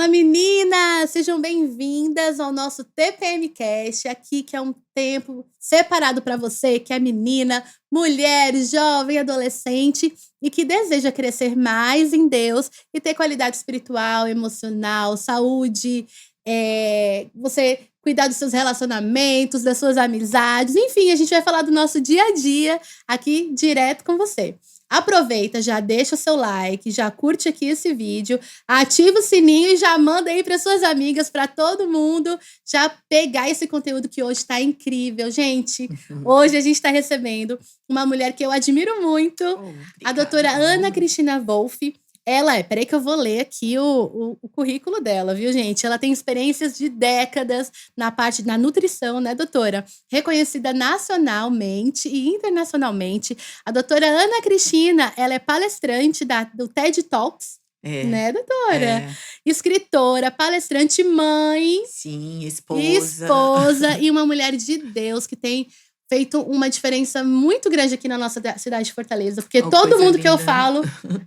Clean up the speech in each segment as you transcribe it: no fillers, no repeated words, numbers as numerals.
Fala, meninas! Sejam bem-vindas ao nosso TPMcast, aqui que é um tempo separado para você, que é menina, mulher, jovem, adolescente e que deseja crescer mais em Deus e ter qualidade espiritual, emocional, saúde, você cuidar dos seus relacionamentos, das suas amizades, enfim, a gente vai falar do nosso dia a dia aqui direto com você. Aproveita, já deixa o seu like, já curte aqui esse vídeo, ativa o sininho e já manda aí para suas amigas, para todo mundo já pegar esse conteúdo que hoje está incrível. Gente, hoje a gente está recebendo uma mulher que eu admiro muito, a doutora Ana Cristina Wolff. Peraí que eu vou ler aqui o currículo dela, viu, gente? Ela tem experiências de décadas na parte da nutrição, né, doutora? Reconhecida nacionalmente e internacionalmente. A doutora Ana Cristina, ela é palestrante do TED Talks, né, doutora? Escritora, palestrante, mãe. Sim, esposa. Esposa e uma mulher de Deus que tem feito uma diferença muito grande aqui na nossa cidade de Fortaleza, porque todo mundo que eu falo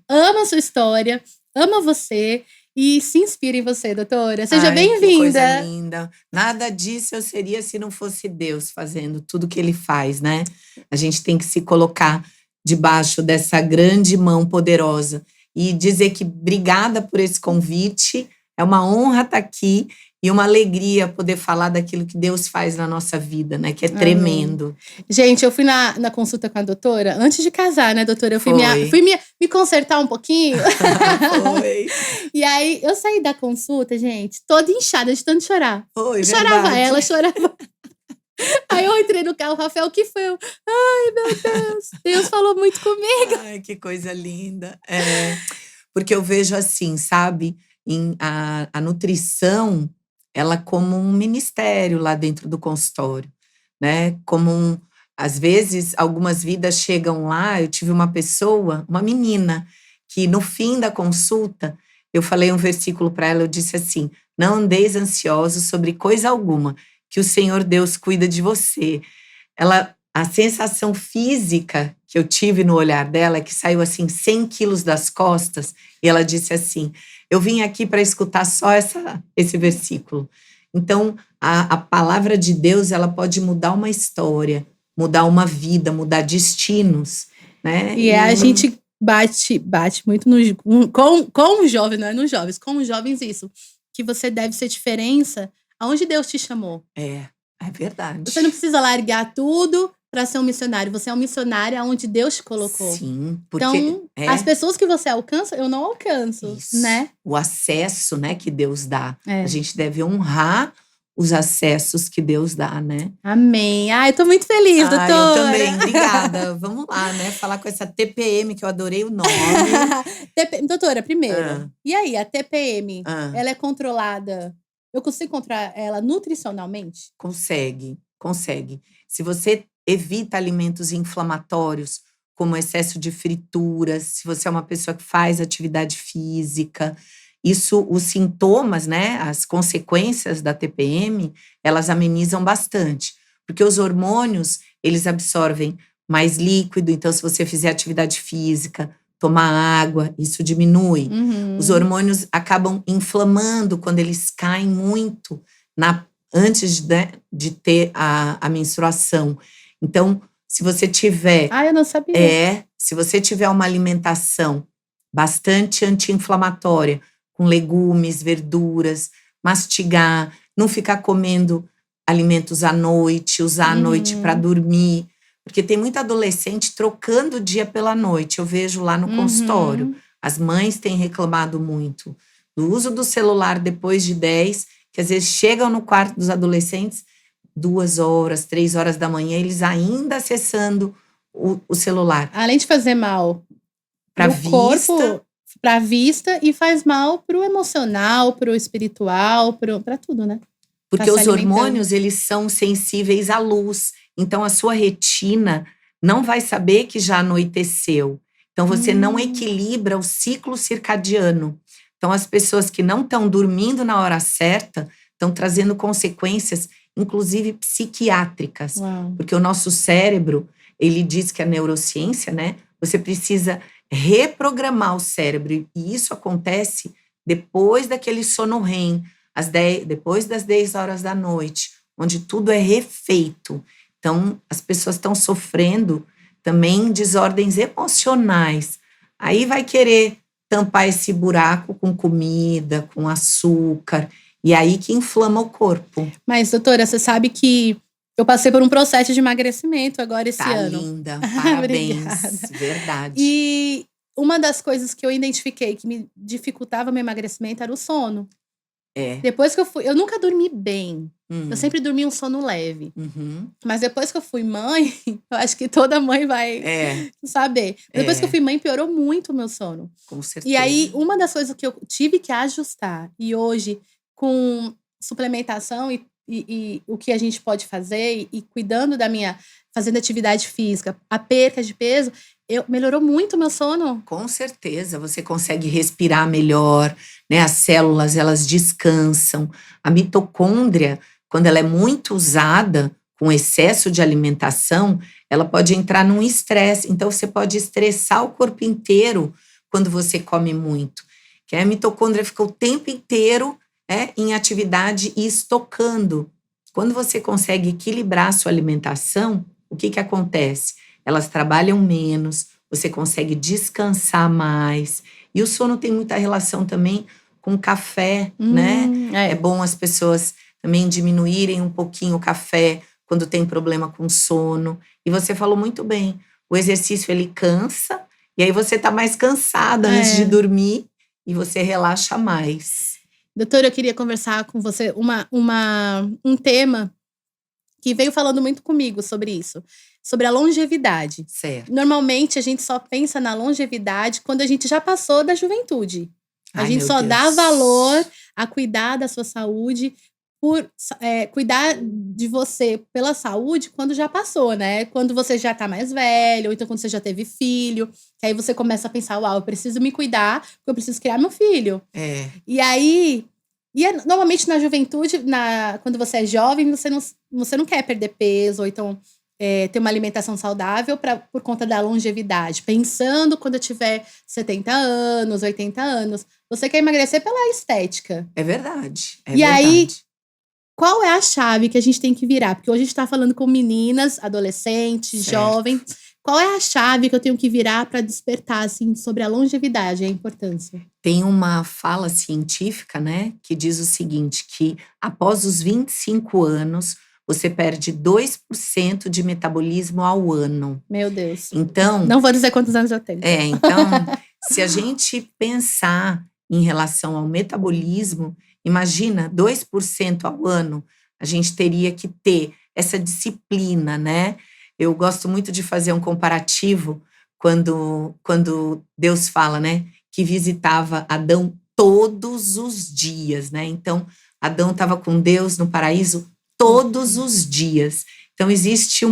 ama a sua história, ama você e se inspira em você, doutora. Seja bem-vinda. Que coisa linda. Nada disso eu seria se não fosse Deus fazendo tudo que Ele faz, né? A gente tem que se colocar debaixo dessa grande mão poderosa e dizer que obrigada por esse convite. É uma honra estar aqui e uma alegria poder falar daquilo que Deus faz na nossa vida, né? Que é tremendo. Gente, eu fui na consulta com a doutora, antes de casar, né, doutora? Eu fui me consertar um pouquinho. Foi. E aí, eu saí da consulta, gente, toda inchada de tanto chorar. Foi, chorava verdade. ela, chorava. Aí eu entrei no carro, o Rafael, o que foi? Ai, meu Deus, Deus falou muito comigo. Ai, que coisa linda. Porque eu vejo assim, sabe? A nutrição, ela como um ministério lá dentro do consultório, né? Às vezes, algumas vidas chegam lá, eu tive uma pessoa, uma menina, que no fim da consulta, eu falei um versículo para ela, eu disse assim, não andeis ansiosos sobre coisa alguma, que o Senhor Deus cuida de você. A sensação física que eu tive no olhar dela, que saiu assim 100 quilos das costas, e ela disse assim, eu vim aqui para escutar só esse versículo. Então, a palavra de Deus, ela pode mudar uma história, mudar uma vida, mudar destinos, né? E a gente bate muito com os jovens, não é nos jovens, com os jovens isso, que você deve ser diferença aonde Deus te chamou. É verdade. Você não precisa largar tudo para ser um missionário. Você é um missionário aonde Deus te colocou. Sim, porque... Então, as pessoas que você alcança, eu não alcanço, isso, né? O acesso, né, que Deus dá. A gente deve honrar os acessos que Deus dá, né? Amém. Eu tô muito feliz, doutora. Eu também, obrigada. Vamos lá, né? Falar com essa TPM, que eu adorei o nome. Doutora, primeiro, e aí, a TPM, ela é controlada... Eu consigo controlar ela nutricionalmente? Consegue. Se você evita alimentos inflamatórios, como excesso de frituras, se você é uma pessoa que faz atividade física, os sintomas, né, as consequências da TPM, elas amenizam bastante. Porque os hormônios, eles absorvem mais líquido, então se você fizer atividade física, tomar água, isso diminui. Os hormônios acabam inflamando quando eles caem muito antes de ter a menstruação. Então, se você tiver... eu não sabia. Se você tiver uma alimentação bastante anti-inflamatória, com legumes, verduras, mastigar, não ficar comendo alimentos à noite, usar a noite para dormir... Porque tem muita adolescente trocando o dia pela noite. Eu vejo lá no consultório. As mães têm reclamado muito do uso do celular depois de 10, que às vezes chegam no quarto dos adolescentes 2 horas, 3 horas da manhã, eles ainda acessando o celular. Além de fazer mal para o corpo, para a vista, e faz mal para o emocional, para o espiritual, para tudo, né? Porque os hormônios, eles são sensíveis à luz. Então, a sua retina não vai saber que já anoiteceu. Então, você não equilibra o ciclo circadiano. Então, as pessoas que não estão dormindo na hora certa estão trazendo consequências, inclusive psiquiátricas. Uau. Porque o nosso cérebro, ele diz que a neurociência, né? Você precisa reprogramar o cérebro. E isso acontece depois daquele sono REM, depois das 10 horas da noite, onde tudo é refeito. Então, as pessoas estão sofrendo também desordens emocionais. Aí vai querer tampar esse buraco com comida, com açúcar, e aí que inflama o corpo. Mas, doutora, você sabe que eu passei por um processo de emagrecimento agora esse Tá ano. linda, parabéns, Obrigada. verdade. E uma das coisas que eu identifiquei que me dificultava meu emagrecimento era o sono. Depois que eu nunca dormi bem. Eu sempre dormi um sono leve. Uhum. Mas depois que eu fui mãe, eu acho que toda mãe vai saber. Depois que eu fui mãe, piorou muito o meu sono. Com certeza. E aí, uma das coisas que eu tive que ajustar, e hoje, com suplementação e o que a gente pode fazer, e cuidando fazendo atividade física, a perca de peso, melhorou muito o meu sono. Com certeza, você consegue respirar melhor, né? As células, elas descansam. A mitocôndria, quando ela é muito usada com excesso de alimentação, ela pode entrar num estresse. Então, você pode estressar o corpo inteiro quando você come muito. Que a mitocôndria fica o tempo inteiro em atividade e estocando. Quando você consegue equilibrar a sua alimentação, o que acontece? Elas trabalham menos, você consegue descansar mais. E o sono tem muita relação também com café, né? É bom as pessoas também diminuírem um pouquinho o café quando tem problema com sono. E você falou muito bem, o exercício ele cansa, e aí você tá mais cansada antes de dormir e você relaxa mais. Doutora, eu queria conversar com você um tema que veio falando muito comigo sobre isso, sobre a longevidade. Certo. Normalmente, a gente só pensa na longevidade quando a gente já passou da juventude. A gente só dá valor a cuidar da sua saúde, cuidar de você pela saúde quando já passou, né? Quando você já tá mais velho, ou então quando você já teve filho. Que aí você começa a pensar, uau, eu preciso me cuidar, porque eu preciso criar meu filho. E aí... normalmente na juventude, quando você é jovem, você não quer perder peso, ou então ter uma alimentação saudável por conta da longevidade. Pensando quando eu tiver 70 anos, 80 anos. Você quer emagrecer pela estética. É verdade. Aí, qual é a chave que a gente tem que virar? Porque hoje a gente tá falando com meninas, adolescentes, jovens. Qual é a chave que eu tenho que virar para despertar, assim, sobre a longevidade, a importância? Tem uma fala científica, né, que diz o seguinte, que após os 25 anos, você perde 2% de metabolismo ao ano. Meu Deus. Então... Não vou dizer quantos anos eu tenho. Então, se a gente pensar em relação ao metabolismo, imagina, 2% ao ano, a gente teria que ter essa disciplina, né? Eu gosto muito de fazer um comparativo quando Deus fala, né, que visitava Adão todos os dias, né? Então, Adão estava com Deus no paraíso todos os dias. Então, existe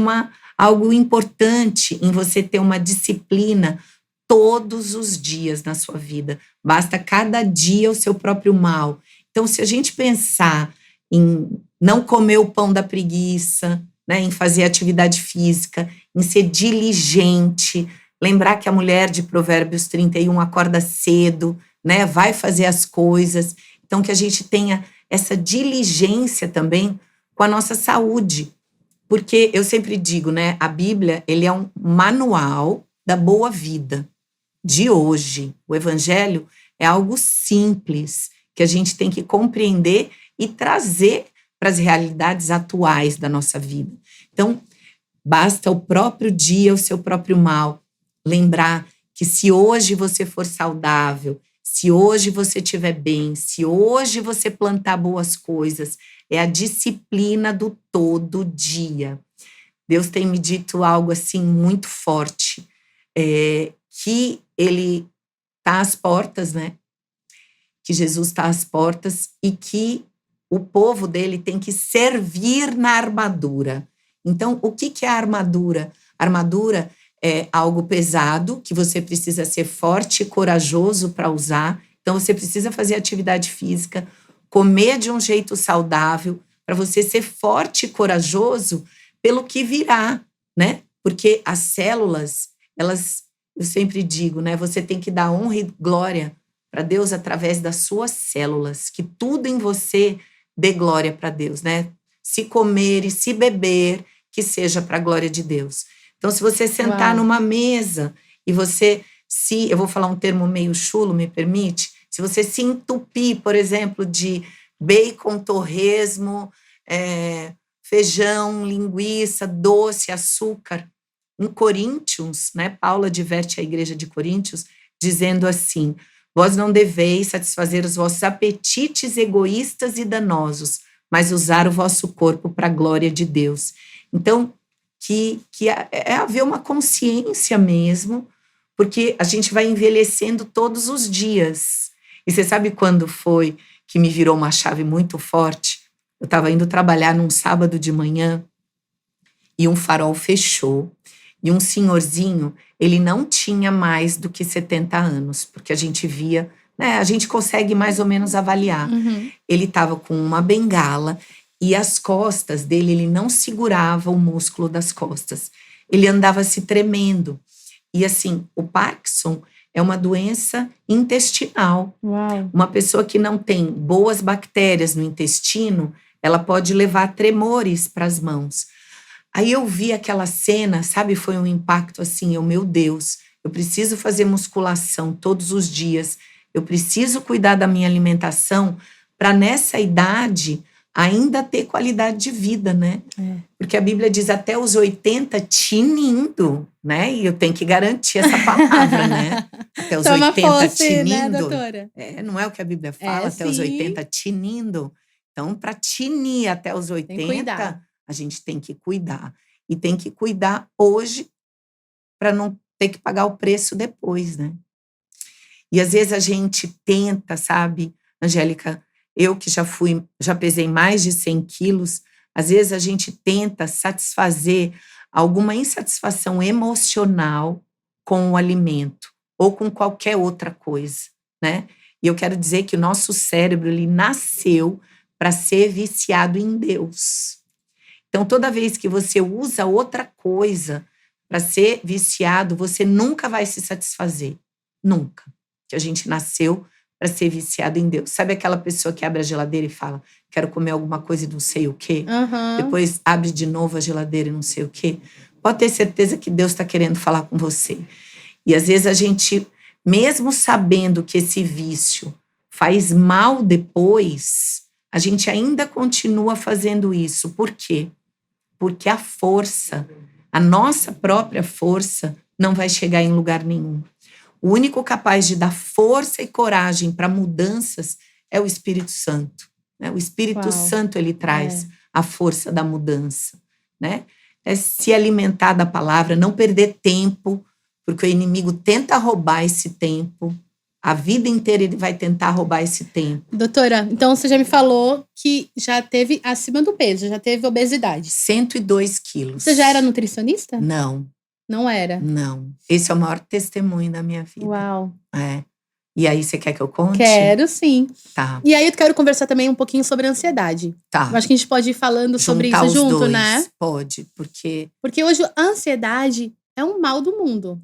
algo importante em você ter uma disciplina todos os dias na sua vida. Basta cada dia o seu próprio mal. Então, se a gente pensar em não comer o pão da preguiça, né, em fazer atividade física, em ser diligente, lembrar que a mulher de Provérbios 31 acorda cedo, né, vai fazer as coisas. Então, que a gente tenha essa diligência também com a nossa saúde. Porque eu sempre digo, né, a Bíblia, ele é um manual da boa vida de hoje. O Evangelho é algo simples, que a gente tem que compreender e trazer para as realidades atuais da nossa vida. Então, basta o próprio dia, o seu próprio mal. Lembrar que se hoje você for saudável, se hoje você estiver bem, se hoje você plantar boas coisas, é a disciplina do todo dia. Deus tem me dito algo assim muito forte, que Ele está às portas, né? Que Jesus está às portas e que o povo dele tem que servir na armadura. Então, o que é a armadura? A armadura é algo pesado, que você precisa ser forte e corajoso para usar. Então, você precisa fazer atividade física, comer de um jeito saudável, para você ser forte e corajoso pelo que virá, né? Porque as células, elas, eu sempre digo, né? Você tem que dar honra e glória para Deus através das suas células, que tudo em você dê glória para Deus, né? Se comer e se beber, que seja para a glória de Deus. Então, se você sentar numa mesa e você eu vou falar um termo meio chulo, me permite? Se você se entupir, por exemplo, de bacon, torresmo, feijão, linguiça, doce, açúcar. Em Coríntios, né, Paulo adverte a igreja de Coríntios, dizendo assim: vós não deveis satisfazer os vossos apetites egoístas e danosos, mas usar o vosso corpo para a glória de Deus. Então, que é haver uma consciência mesmo, porque a gente vai envelhecendo todos os dias. E você sabe quando foi que me virou uma chave muito forte? Eu estava indo trabalhar num sábado de manhã e um farol fechou. E um senhorzinho, ele não tinha mais do que 70 anos, porque a gente via, né, a gente consegue mais ou menos avaliar. Ele estava com uma bengala e as costas dele, ele não segurava o músculo das costas. Ele andava se tremendo. E assim, o Parkinson é uma doença intestinal. Uau. Uma pessoa que não tem boas bactérias no intestino, ela pode levar tremores para as mãos. Aí eu vi aquela cena, sabe, foi um impacto assim, meu Deus, eu preciso fazer musculação todos os dias, eu preciso cuidar da minha alimentação para nessa idade ainda ter qualidade de vida, né? Porque a Bíblia diz até os 80 tinindo, né? E eu tenho que garantir essa palavra, né? Até os Toma 80 posse, tinindo. né, doutora? Não é o que a Bíblia fala, até os 80 tinindo. Então, para tinir até os 80, a gente tem que cuidar. E tem que cuidar hoje para não ter que pagar o preço depois, né? E às vezes a gente tenta, sabe, Angélica, eu que já pesei mais de 100 quilos, às vezes a gente tenta satisfazer alguma insatisfação emocional com o alimento ou com qualquer outra coisa, né? E eu quero dizer que o nosso cérebro, ele nasceu para ser viciado em Deus. Então, toda vez que você usa outra coisa para ser viciado, você nunca vai se satisfazer. Nunca. Que a gente nasceu para ser viciado em Deus. Sabe aquela pessoa que abre a geladeira e fala, quero comer alguma coisa e não sei o quê? Depois abre de novo a geladeira e não sei o quê? Pode ter certeza que Deus está querendo falar com você. E às vezes a gente, mesmo sabendo que esse vício faz mal depois, a gente ainda continua fazendo isso. Por quê? Porque a força, a nossa própria força, não vai chegar em lugar nenhum. O único capaz de dar força e coragem para mudanças é o Espírito Santo. Né? O Espírito Santo, ele traz a força da mudança. Né? É se alimentar da palavra, não perder tempo, porque o inimigo tenta roubar esse tempo. A vida inteira ele vai tentar roubar esse tempo. Doutora, então você já me falou que já teve acima do peso, já teve obesidade. 102 quilos. Você já era nutricionista? Não. Não era? Não. Esse é o maior testemunho da minha vida. Uau. E aí, você quer que eu conte? Quero, sim. Tá. E aí eu quero conversar também um pouquinho sobre ansiedade. Tá. Eu acho que a gente pode ir falando sobre isso os junto, dois. né? Pode, porque hoje a ansiedade é um mal do mundo.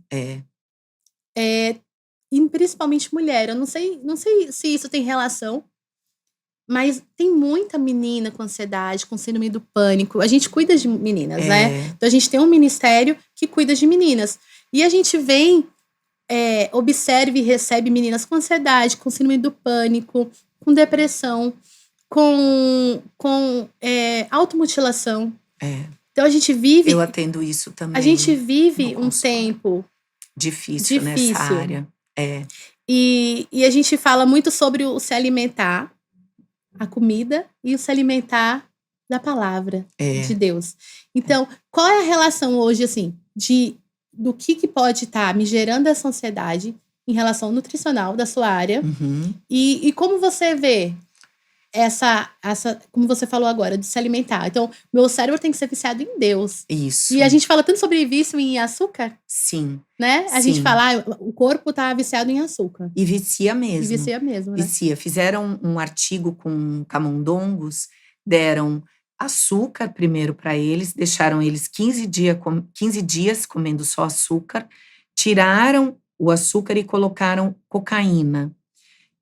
E principalmente mulher. Eu não sei se isso tem relação, mas tem muita menina com ansiedade, com síndrome do pânico. A gente cuida de meninas, né? Então a gente tem um ministério que cuida de meninas. E a gente vem, observa e recebe meninas com ansiedade, com síndrome do pânico, com depressão, com automutilação. Então a gente vive... Eu atendo isso também. A gente vive um tempo difícil nessa área. E a gente fala muito sobre o se alimentar, a comida, e o se alimentar da palavra de Deus. Então, qual é a relação hoje, assim, do que pode estar me gerando essa ansiedade em relação nutricional da sua área? E como você vê essa, como você falou agora, de se alimentar. Então, meu cérebro tem que ser viciado em Deus. Isso. E a gente fala tanto sobre vício em açúcar. Sim. Né? A gente fala, o corpo tá viciado em açúcar. E vicia mesmo. E vicia mesmo, né? Vicia. Fizeram um artigo com camundongos, deram açúcar primeiro para eles, deixaram eles 15 dias comendo só açúcar, tiraram o açúcar e colocaram cocaína.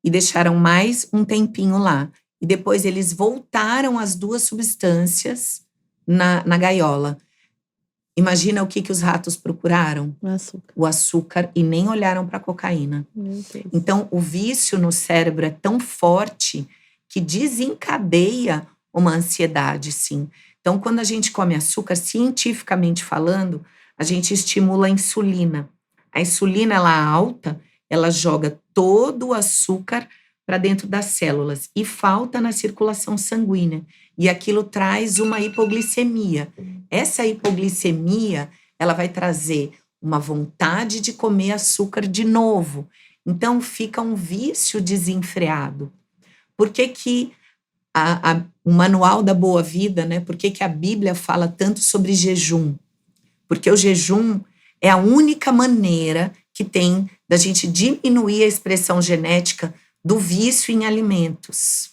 e deixaram mais um tempinho lá. E depois eles voltaram as duas substâncias na gaiola. Imagina o que os ratos procuraram? O açúcar. O açúcar, e nem olharam para a cocaína. Meu Deus. Então, o vício no cérebro é tão forte que desencadeia uma ansiedade, sim. Então, quando a gente come açúcar, cientificamente falando, a gente estimula a insulina. A insulina, ela alta, ela joga todo o açúcar para dentro das células e falta na circulação sanguínea. E aquilo traz uma hipoglicemia. Essa hipoglicemia, ela vai trazer uma vontade de comer açúcar de novo. Então, fica um vício desenfreado. Por que que o manual da boa vida, né? Por que que a Bíblia fala tanto sobre jejum? Porque o jejum é a única maneira que tem da gente diminuir a expressão genética do vício em alimentos.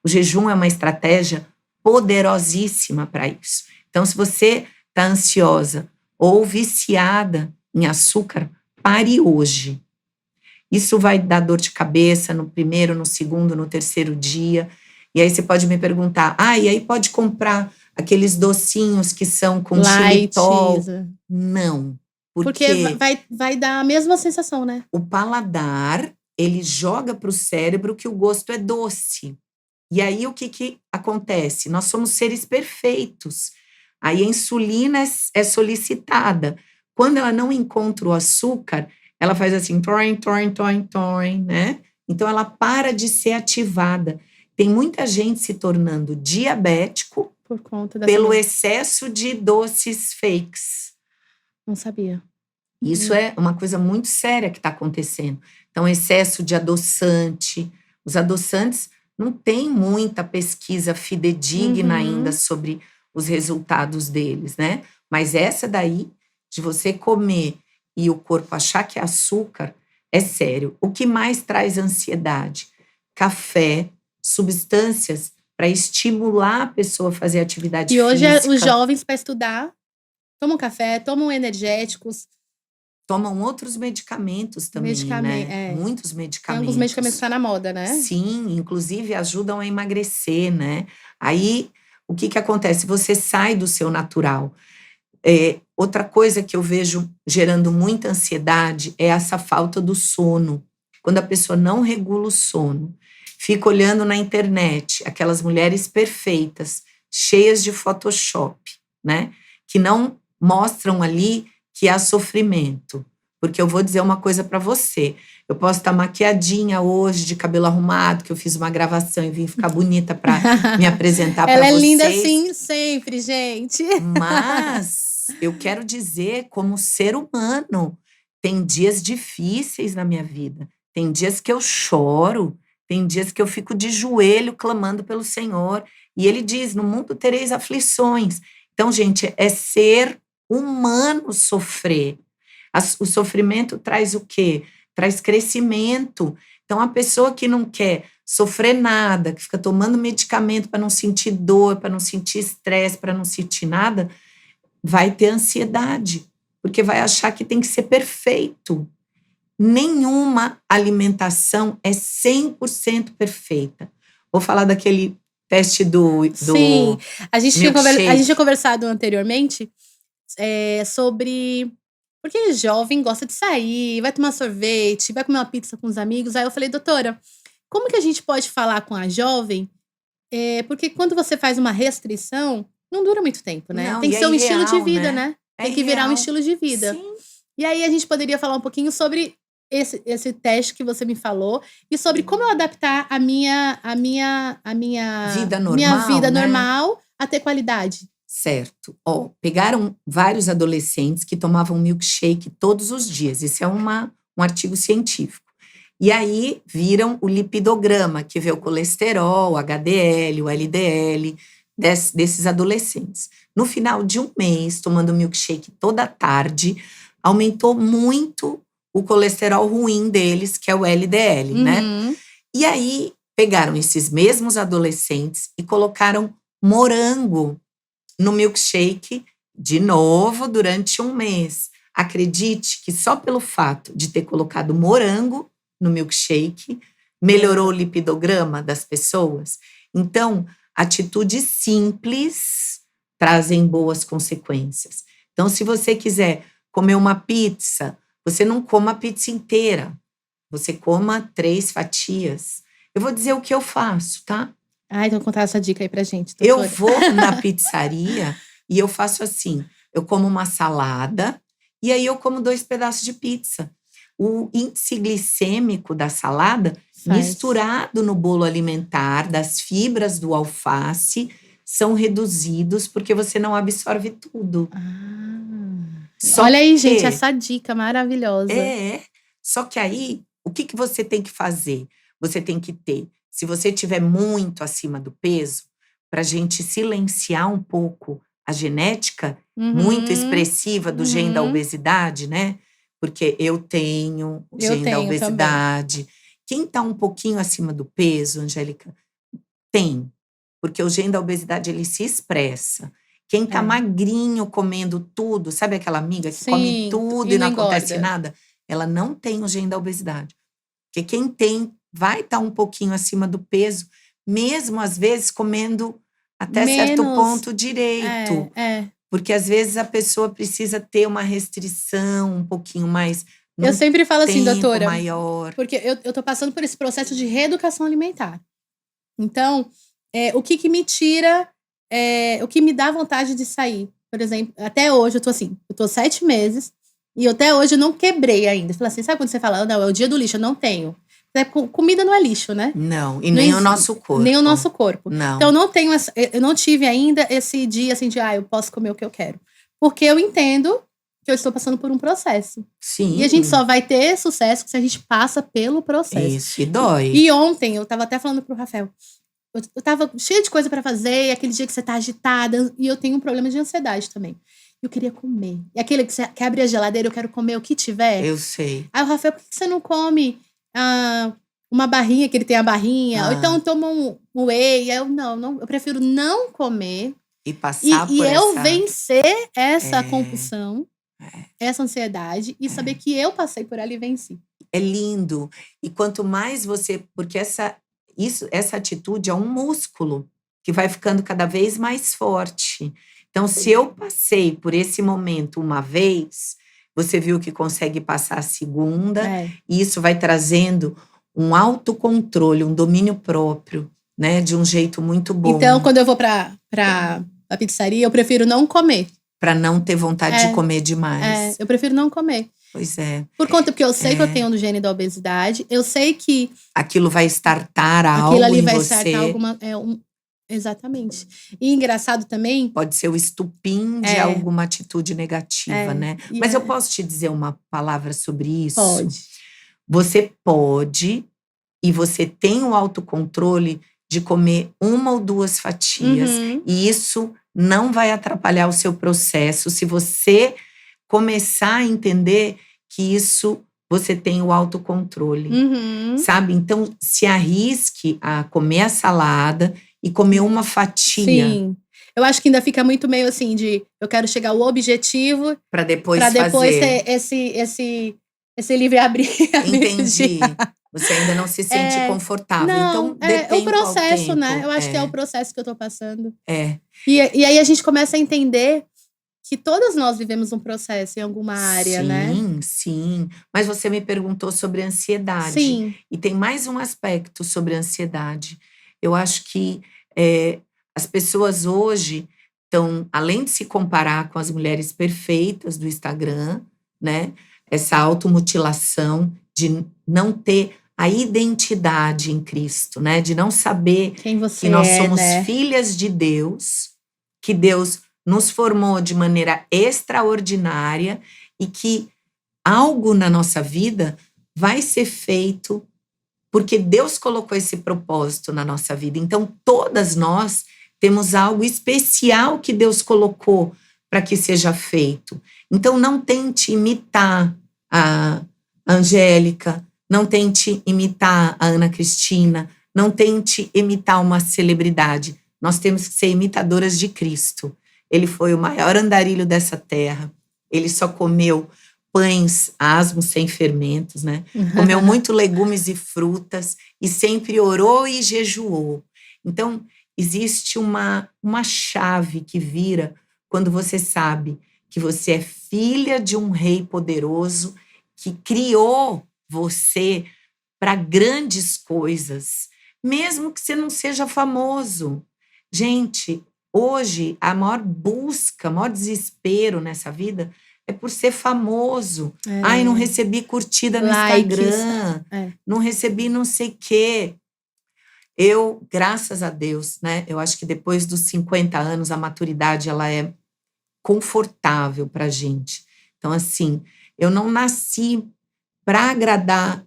O jejum é uma estratégia poderosíssima para isso. Então, se você está ansiosa ou viciada em açúcar, pare hoje. Isso vai dar dor de cabeça no primeiro, no segundo, no terceiro dia. E aí você pode me perguntar, e aí pode comprar aqueles docinhos que são com xilitol? Não. Porque vai dar a mesma sensação, né? O paladar, ele joga para o cérebro que o gosto é doce. E aí o que acontece? Nós somos seres perfeitos. Aí a insulina é solicitada. Quando ela não encontra o açúcar, ela faz assim, toin, toin, toin, toin, né? Então ela para de ser ativada. Tem muita gente se tornando diabético por conta pelo excesso de doces fakes. Não sabia. Isso é uma coisa muito séria que está acontecendo. Então, excesso de adoçante. Os adoçantes não tem muita pesquisa fidedigna ainda sobre os resultados deles, né? Mas essa daí, de você comer e o corpo achar que é açúcar, é sério. O que mais traz ansiedade? Café, substâncias para estimular a pessoa a fazer atividade física. E hoje os jovens, para estudar, tomam café, tomam energéticos. Tomam outros medicamentos também, né? Muitos medicamentos. Tem alguns medicamentos que estão na moda, né? Sim, inclusive ajudam a emagrecer, né? Aí, o que acontece? Você sai do seu natural. Outra coisa que eu vejo gerando muita ansiedade é essa falta do sono. Quando a pessoa não regula o sono, fica olhando na internet aquelas mulheres perfeitas, cheias de Photoshop, né? Que não mostram ali que há sofrimento. Porque eu vou dizer uma coisa para você. Eu posso estar maquiadinha hoje, de cabelo arrumado, que eu fiz uma gravação e vim ficar bonita para me apresentar para vocês. Ela é linda assim sempre, gente. Mas eu quero dizer, como ser humano, tem dias difíceis na minha vida. Tem dias que eu choro, tem dias que eu fico de joelho clamando pelo Senhor. E ele diz, no mundo tereis aflições. Então, gente, é ser humano sofrer. O sofrimento traz o quê? Traz crescimento. Então, a pessoa que não quer sofrer nada, que fica tomando medicamento para não sentir dor, para não sentir estresse, para não sentir nada, vai ter ansiedade, porque vai achar que tem que ser perfeito. Nenhuma alimentação é 100% perfeita. Vou falar daquele teste do Sim, a gente tinha conversado anteriormente sobre... Porque jovem gosta de sair, vai tomar sorvete, vai comer uma pizza com os amigos. Aí eu falei, doutora, como que a gente pode falar com a jovem? Porque quando você faz uma restrição, não dura muito tempo, né? Não, tem que ser um estilo de vida, né? Tem que virar um estilo de vida. Sim. E aí a gente poderia falar um pouquinho sobre esse teste que você me falou e sobre como eu adaptar a minha vida normal, minha vida né? normal a ter qualidade. Certo. Pegaram vários adolescentes que tomavam milkshake todos os dias. Isso é um artigo científico. E aí viram o lipidograma, que vê o colesterol, o HDL, o LDL desses adolescentes. No final de um mês, tomando milkshake toda tarde, aumentou muito o colesterol ruim deles, que é o LDL, né? E aí pegaram esses mesmos adolescentes e colocaram morango no milkshake, de novo, durante um mês. Acredite que só pelo fato de ter colocado morango no milkshake, Melhorou o lipidograma das pessoas? Então, atitudes simples trazem boas consequências. Então, se você quiser comer uma pizza, você não coma a pizza inteira. Você coma 3 fatias. Eu vou dizer o que eu faço, tá? Então contar essa dica aí pra gente, Eu doutora. vou na pizzaria e eu faço assim. Eu como uma salada e aí eu como 2 pedaços de pizza. O índice glicêmico da salada, misturado no bolo alimentar, das fibras do alface, são reduzidos porque você não absorve tudo. Olha aí, gente, essa dica maravilhosa. Só que aí, o que você tem que fazer? Você tem que ter, se você estiver muito acima do peso, para a gente silenciar um pouco a genética muito expressiva do gene da obesidade, né? Porque eu tenho o gene da obesidade. Também. Quem está um pouquinho acima do peso, Angélica, tem. Porque o gene da obesidade, ele se expressa. Quem tá magrinho, comendo tudo, sabe aquela amiga que come tudo e não acontece nada? Ela não tem o gene da obesidade. Porque quem tem vai estar um pouquinho acima do peso, mesmo às vezes comendo até certo ponto direito. Porque às vezes a pessoa precisa ter uma restrição um pouquinho mais. Eu sempre falo assim, doutora, maior. Porque eu tô passando por esse processo de reeducação alimentar. Então, o que me tira, o que me dá vontade de sair. Por exemplo, até hoje eu tô 7 meses e até hoje eu não quebrei ainda. Fala assim, sabe quando você fala, não, é o dia do lixo, eu não tenho. Comida não é lixo, né? Não, e nem o nosso corpo. Nem o nosso corpo. Não. Então, eu não tive ainda esse dia assim de, eu posso comer o que eu quero. Porque eu entendo que eu estou passando por um processo. Sim. E a gente só vai ter sucesso se a gente passa pelo processo. Isso, e dói. E ontem, eu tava até falando pro Rafael, eu tava cheia de coisa pra fazer, aquele dia que você tá agitada, e eu tenho um problema de ansiedade também. Eu queria comer. E aquele que você que abre a geladeira, eu quero comer o que tiver. Eu sei. Aí o Rafael, por que você não come uma barrinha, que ele tem a barrinha? Ou então toma um whey. Aí eu prefiro não comer. E passar por eu vencer essa compulsão, essa ansiedade, e saber que eu passei por ela e venci. É lindo. E quanto mais você... Porque essa atitude é um músculo que vai ficando cada vez mais forte. Então, se eu passei por esse momento uma vez, você viu que consegue passar a segunda, e isso vai trazendo um autocontrole, um domínio próprio, né? De um jeito muito bom. Então, quando eu vou pra pizzaria, eu prefiro não comer. Para não ter vontade de comer demais. Eu prefiro não comer. Pois é. Porque eu sei que eu tenho no gene da obesidade, eu sei que... Aquilo vai startar algo em você. Aquilo ali vai startar alguma... Exatamente. E engraçado também... Pode ser o estupim de alguma atitude negativa, né? Mas eu posso te dizer uma palavra sobre isso? Pode. Você pode, e você tem o autocontrole de comer 1 ou 2 fatias. E isso não vai atrapalhar o seu processo se você começar a entender que isso você tem o autocontrole, sabe? Então, se arrisque a comer a salada e comer uma fatia. Sim. Eu acho que ainda fica muito meio assim de eu quero chegar ao objetivo para depois ter esse livre-arbítrio. Entendi. Você ainda não se sente confortável. Não, então, é o processo, tempo. né? Eu acho que é o processo que eu tô passando. E aí a gente começa a entender que todas nós vivemos um processo em alguma área, né? Sim. Mas você me perguntou sobre ansiedade. Sim. E tem mais um aspecto sobre ansiedade. Eu acho que as pessoas hoje estão, além de se comparar com as mulheres perfeitas do Instagram, né? Essa automutilação de não ter a identidade em Cristo, né? De não saber que nós somos filhas de Deus, que Deus nos formou de maneira extraordinária e que algo na nossa vida vai ser feito porque Deus colocou esse propósito na nossa vida. Então, todas nós temos algo especial que Deus colocou para que seja feito. Então, não tente imitar a Angélica, não tente imitar a Ana Cristina, não tente imitar uma celebridade. Nós temos que ser imitadoras de Cristo. Ele foi o maior andarilho dessa terra. Ele só comeu pães asmos sem fermentos, né? Comeu muito legumes e frutas e sempre orou e jejuou. Então, existe uma chave que vira quando você sabe que você é filha de um rei poderoso que criou você para grandes coisas, mesmo que você não seja famoso. Gente, hoje a maior busca, o maior desespero nessa vida é por ser famoso. Ai, não recebi curtida no Likes. Instagram, não recebi não sei o quê. Eu, graças a Deus, né? Eu acho que depois dos 50 anos, a maturidade, ela é confortável pra gente. Então, assim, eu não nasci para agradar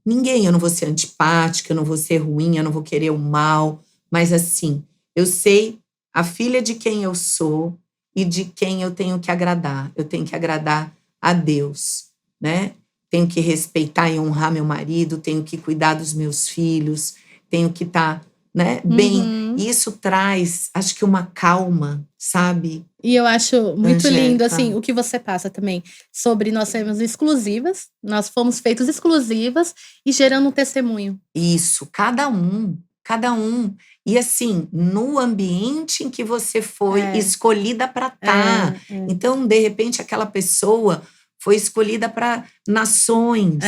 ninguém. Eu não vou ser antipática, eu não vou ser ruim, eu não vou querer o mal. Mas, assim, eu sei a filha de quem eu sou e de quem eu tenho que agradar. Eu tenho que agradar a Deus, né? Tenho que respeitar e honrar meu marido, tenho que cuidar dos meus filhos, tenho que estar, né, bem. E isso traz, acho que uma calma, sabe? E eu acho muito lindo, Angélica. assim, o que você passa também sobre nós sermos exclusivas, nós fomos feitos exclusivas e gerando um testemunho. Isso, cada um. E assim, no ambiente em que você foi escolhida para estar. Então, de repente, aquela pessoa foi escolhida para nações,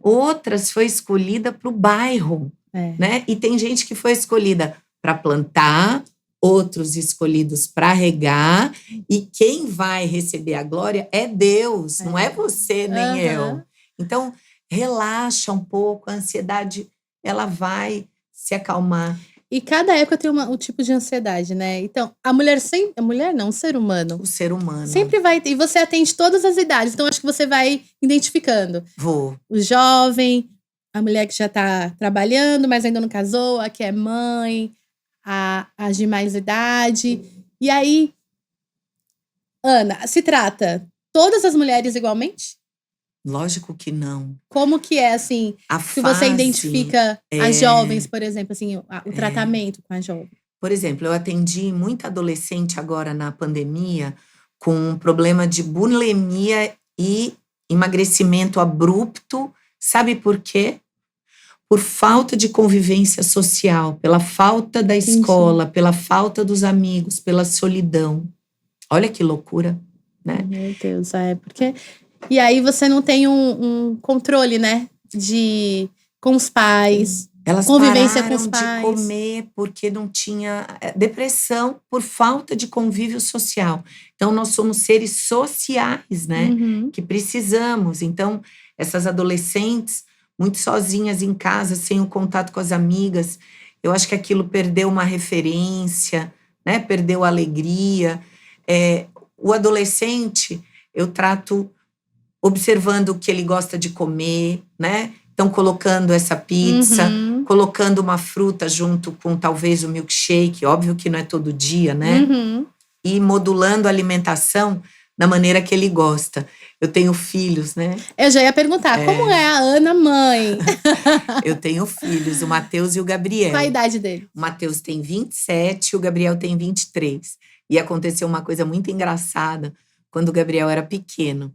outras foi escolhida para o bairro, né? E tem gente que foi escolhida para plantar, outros escolhidos para regar, e quem vai receber a glória é Deus, não é você nem eu. Então, relaxa um pouco, a ansiedade, ela vai se acalmar. E cada época tem um tipo de ansiedade, né? Então, a mulher sempre... A mulher não, o ser humano. O ser humano. Sempre vai ter. E você atende todas as idades. Então, acho que você vai identificando. Vou. O jovem, a mulher que já tá trabalhando, mas ainda não casou, a que é mãe, as de mais idade. E aí, Ana, se trata todas as mulheres igualmente? Lógico que não. Como que é, assim, que você identifica as jovens, por exemplo, assim, o tratamento com as jovens? Por exemplo, eu atendi muita adolescente agora na pandemia com um problema de bulimia e emagrecimento abrupto. Sabe por quê? Por falta de convivência social, pela falta da escola, pela falta dos amigos, pela solidão. Olha que loucura, né? Meu Deus, porque... E aí você não tem um controle, né? Com os pais. Elas convivência com os pararam de comer porque não tinha depressão por falta de convívio social. Então, nós somos seres sociais, né? Que precisamos. Então, essas adolescentes muito sozinhas em casa, sem o contato com as amigas, eu acho que aquilo perdeu uma referência, né? Perdeu a alegria. O adolescente, eu trato observando o que ele gosta de comer, né? Então, colocando essa pizza, colocando uma fruta junto com talvez o milkshake, óbvio que não é todo dia, né? E modulando a alimentação da maneira que ele gosta. Eu tenho filhos, né? Eu já ia perguntar, como é a Ana mãe? Eu tenho filhos, o Matheus e o Gabriel. Qual a idade dele? O Matheus tem 27 e o Gabriel tem 23. E aconteceu uma coisa muito engraçada quando o Gabriel era pequeno.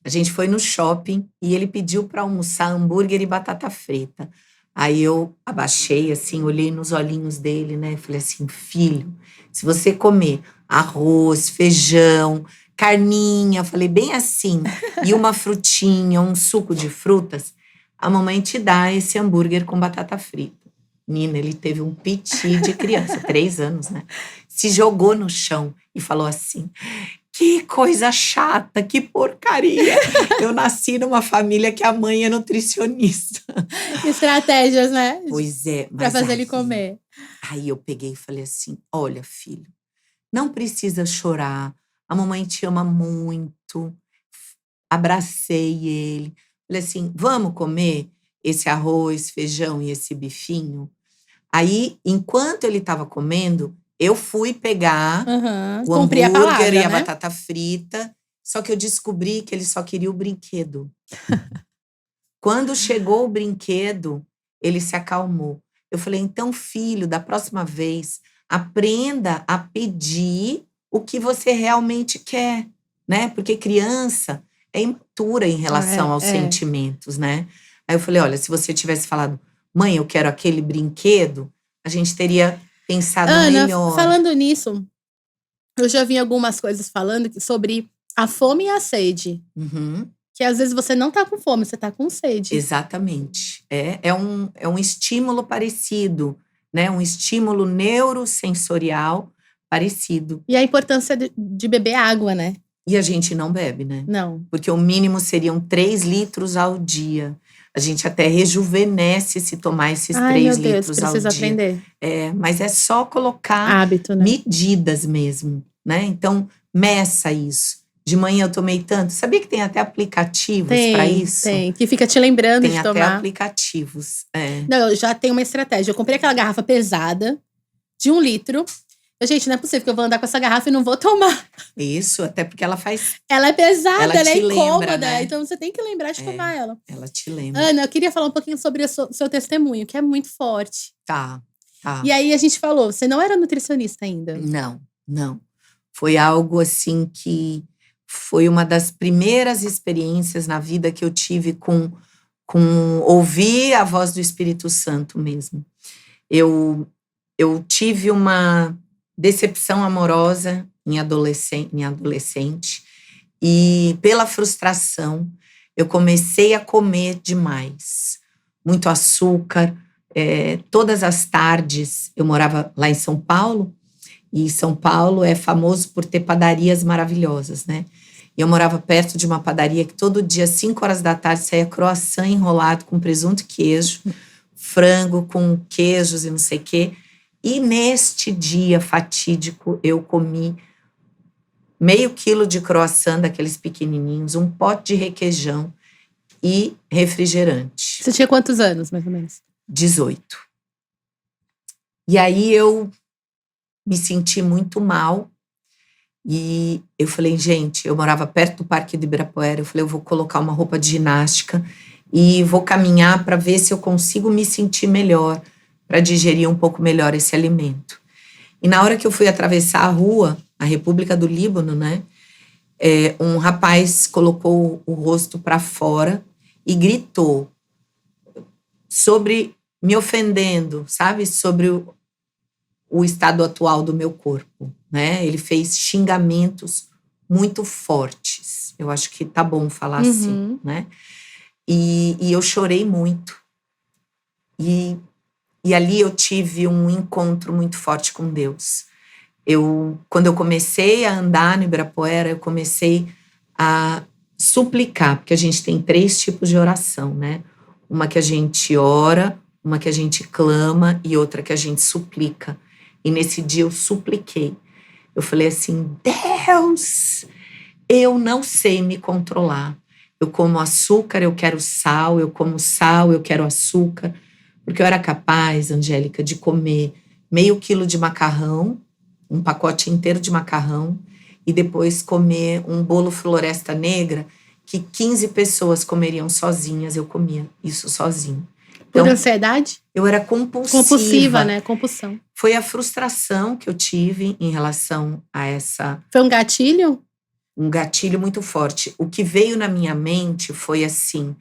A gente foi no shopping e ele pediu para almoçar hambúrguer e batata frita. Aí eu abaixei, assim, olhei nos olhinhos dele, né? E falei assim, filho, se você comer arroz, feijão, carninha, falei bem assim, e uma frutinha, um suco de frutas, a mamãe te dá esse hambúrguer com batata frita. Nina, ele teve um piti de criança, 3 anos, né? Se jogou no chão e falou assim, que coisa chata, que porcaria. Eu nasci numa família que a mãe é nutricionista. Estratégias, né? Pois é. Pra fazer ele comer. Aí eu peguei e falei assim, olha, filho, não precisa chorar. A mamãe te ama muito. Abracei ele. Falei assim, vamos comer esse arroz, feijão e esse bifinho? Aí, enquanto ele estava comendo, eu fui pegar o hambúrguer e a batata frita, só que eu descobri que ele só queria o brinquedo. Quando chegou o brinquedo, ele se acalmou. Eu falei, então, filho, da próxima vez, aprenda a pedir o que você realmente quer, né? Porque criança é leitura em relação aos sentimentos, né? Aí eu falei, olha, se você tivesse falado, mãe, eu quero aquele brinquedo, a gente teria pensado Ana, melhor. falando nisso, eu já vi algumas coisas falando sobre a fome e a sede. Uhum. Que às vezes você não tá com fome, você tá com sede. Exatamente. É um estímulo parecido, né? Um estímulo neurosensorial parecido. E a importância de beber água, né? E a gente não bebe, né? Não. Porque o mínimo seriam 3 litros ao dia. A gente até rejuvenesce se tomar esses 3 litros ao dia. Preciso aprender. Mas é só colocar hábito, né? medidas mesmo, né? Então, meça isso. De manhã eu tomei tanto. Sabia que tem até aplicativos para isso? Tem, que fica te lembrando de tomar. Tem até aplicativos. Não, eu já tenho uma estratégia. Eu comprei aquela garrafa pesada de 1 litro. Gente, não é possível que eu vou andar com essa garrafa e não vou tomar. Isso, até porque ela faz... Ela é pesada, ela é incômoda. Lembra, né? Então você tem que lembrar de tomar ela. Ela te lembra. Ana, eu queria falar um pouquinho sobre o seu testemunho, que é muito forte. Tá. E aí a gente falou, você não era nutricionista ainda? Não. Foi algo assim que foi uma das primeiras experiências na vida que eu tive com ouvir a voz do Espírito Santo mesmo. Eu tive uma decepção amorosa em adolescente e pela frustração eu comecei a comer demais. Muito açúcar. Todas as tardes, eu morava lá em São Paulo, e São Paulo é famoso por ter padarias maravilhosas, né? E eu morava perto de uma padaria que todo dia, às 5 horas da tarde, saía croissant enrolado com presunto e queijo, frango com queijos e não sei o quê. E neste dia fatídico, eu comi meio quilo de croissant daqueles pequenininhos, um pote de requeijão e refrigerante. Você tinha quantos anos, mais ou menos? 18. E aí eu me senti muito mal e eu falei, gente, eu morava perto do Parque do Ibirapuera, eu falei, eu vou colocar uma roupa de ginástica e vou caminhar para ver se eu consigo me sentir melhor, para digerir um pouco melhor esse alimento. E na hora que eu fui atravessar a rua, a República do Líbano, né, um rapaz colocou o rosto para fora e gritou me ofendendo, sabe, sobre o estado atual do meu corpo, né? Ele fez xingamentos muito fortes. Eu acho que tá bom falar assim, né? E eu chorei muito. E ali eu tive um encontro muito forte com Deus. Quando eu comecei a andar no Ibirapuera, eu comecei a suplicar, porque a gente tem 3 tipos de oração, né? Uma que a gente ora, uma que a gente clama e outra que a gente suplica. E nesse dia eu supliquei. Eu falei assim, Deus, eu não sei me controlar. Eu como açúcar, eu quero sal, eu como sal, eu quero açúcar. Porque eu era capaz, Angélica, de comer meio quilo de macarrão, um pacote inteiro de macarrão, e depois comer um bolo Floresta Negra que 15 pessoas comeriam sozinhas, eu comia isso sozinho. Então, por ansiedade? Eu era compulsiva. Compulsiva, né? Compulsão. Foi a frustração que eu tive em relação a essa... Foi um gatilho? Um gatilho muito forte. O que veio na minha mente foi assim,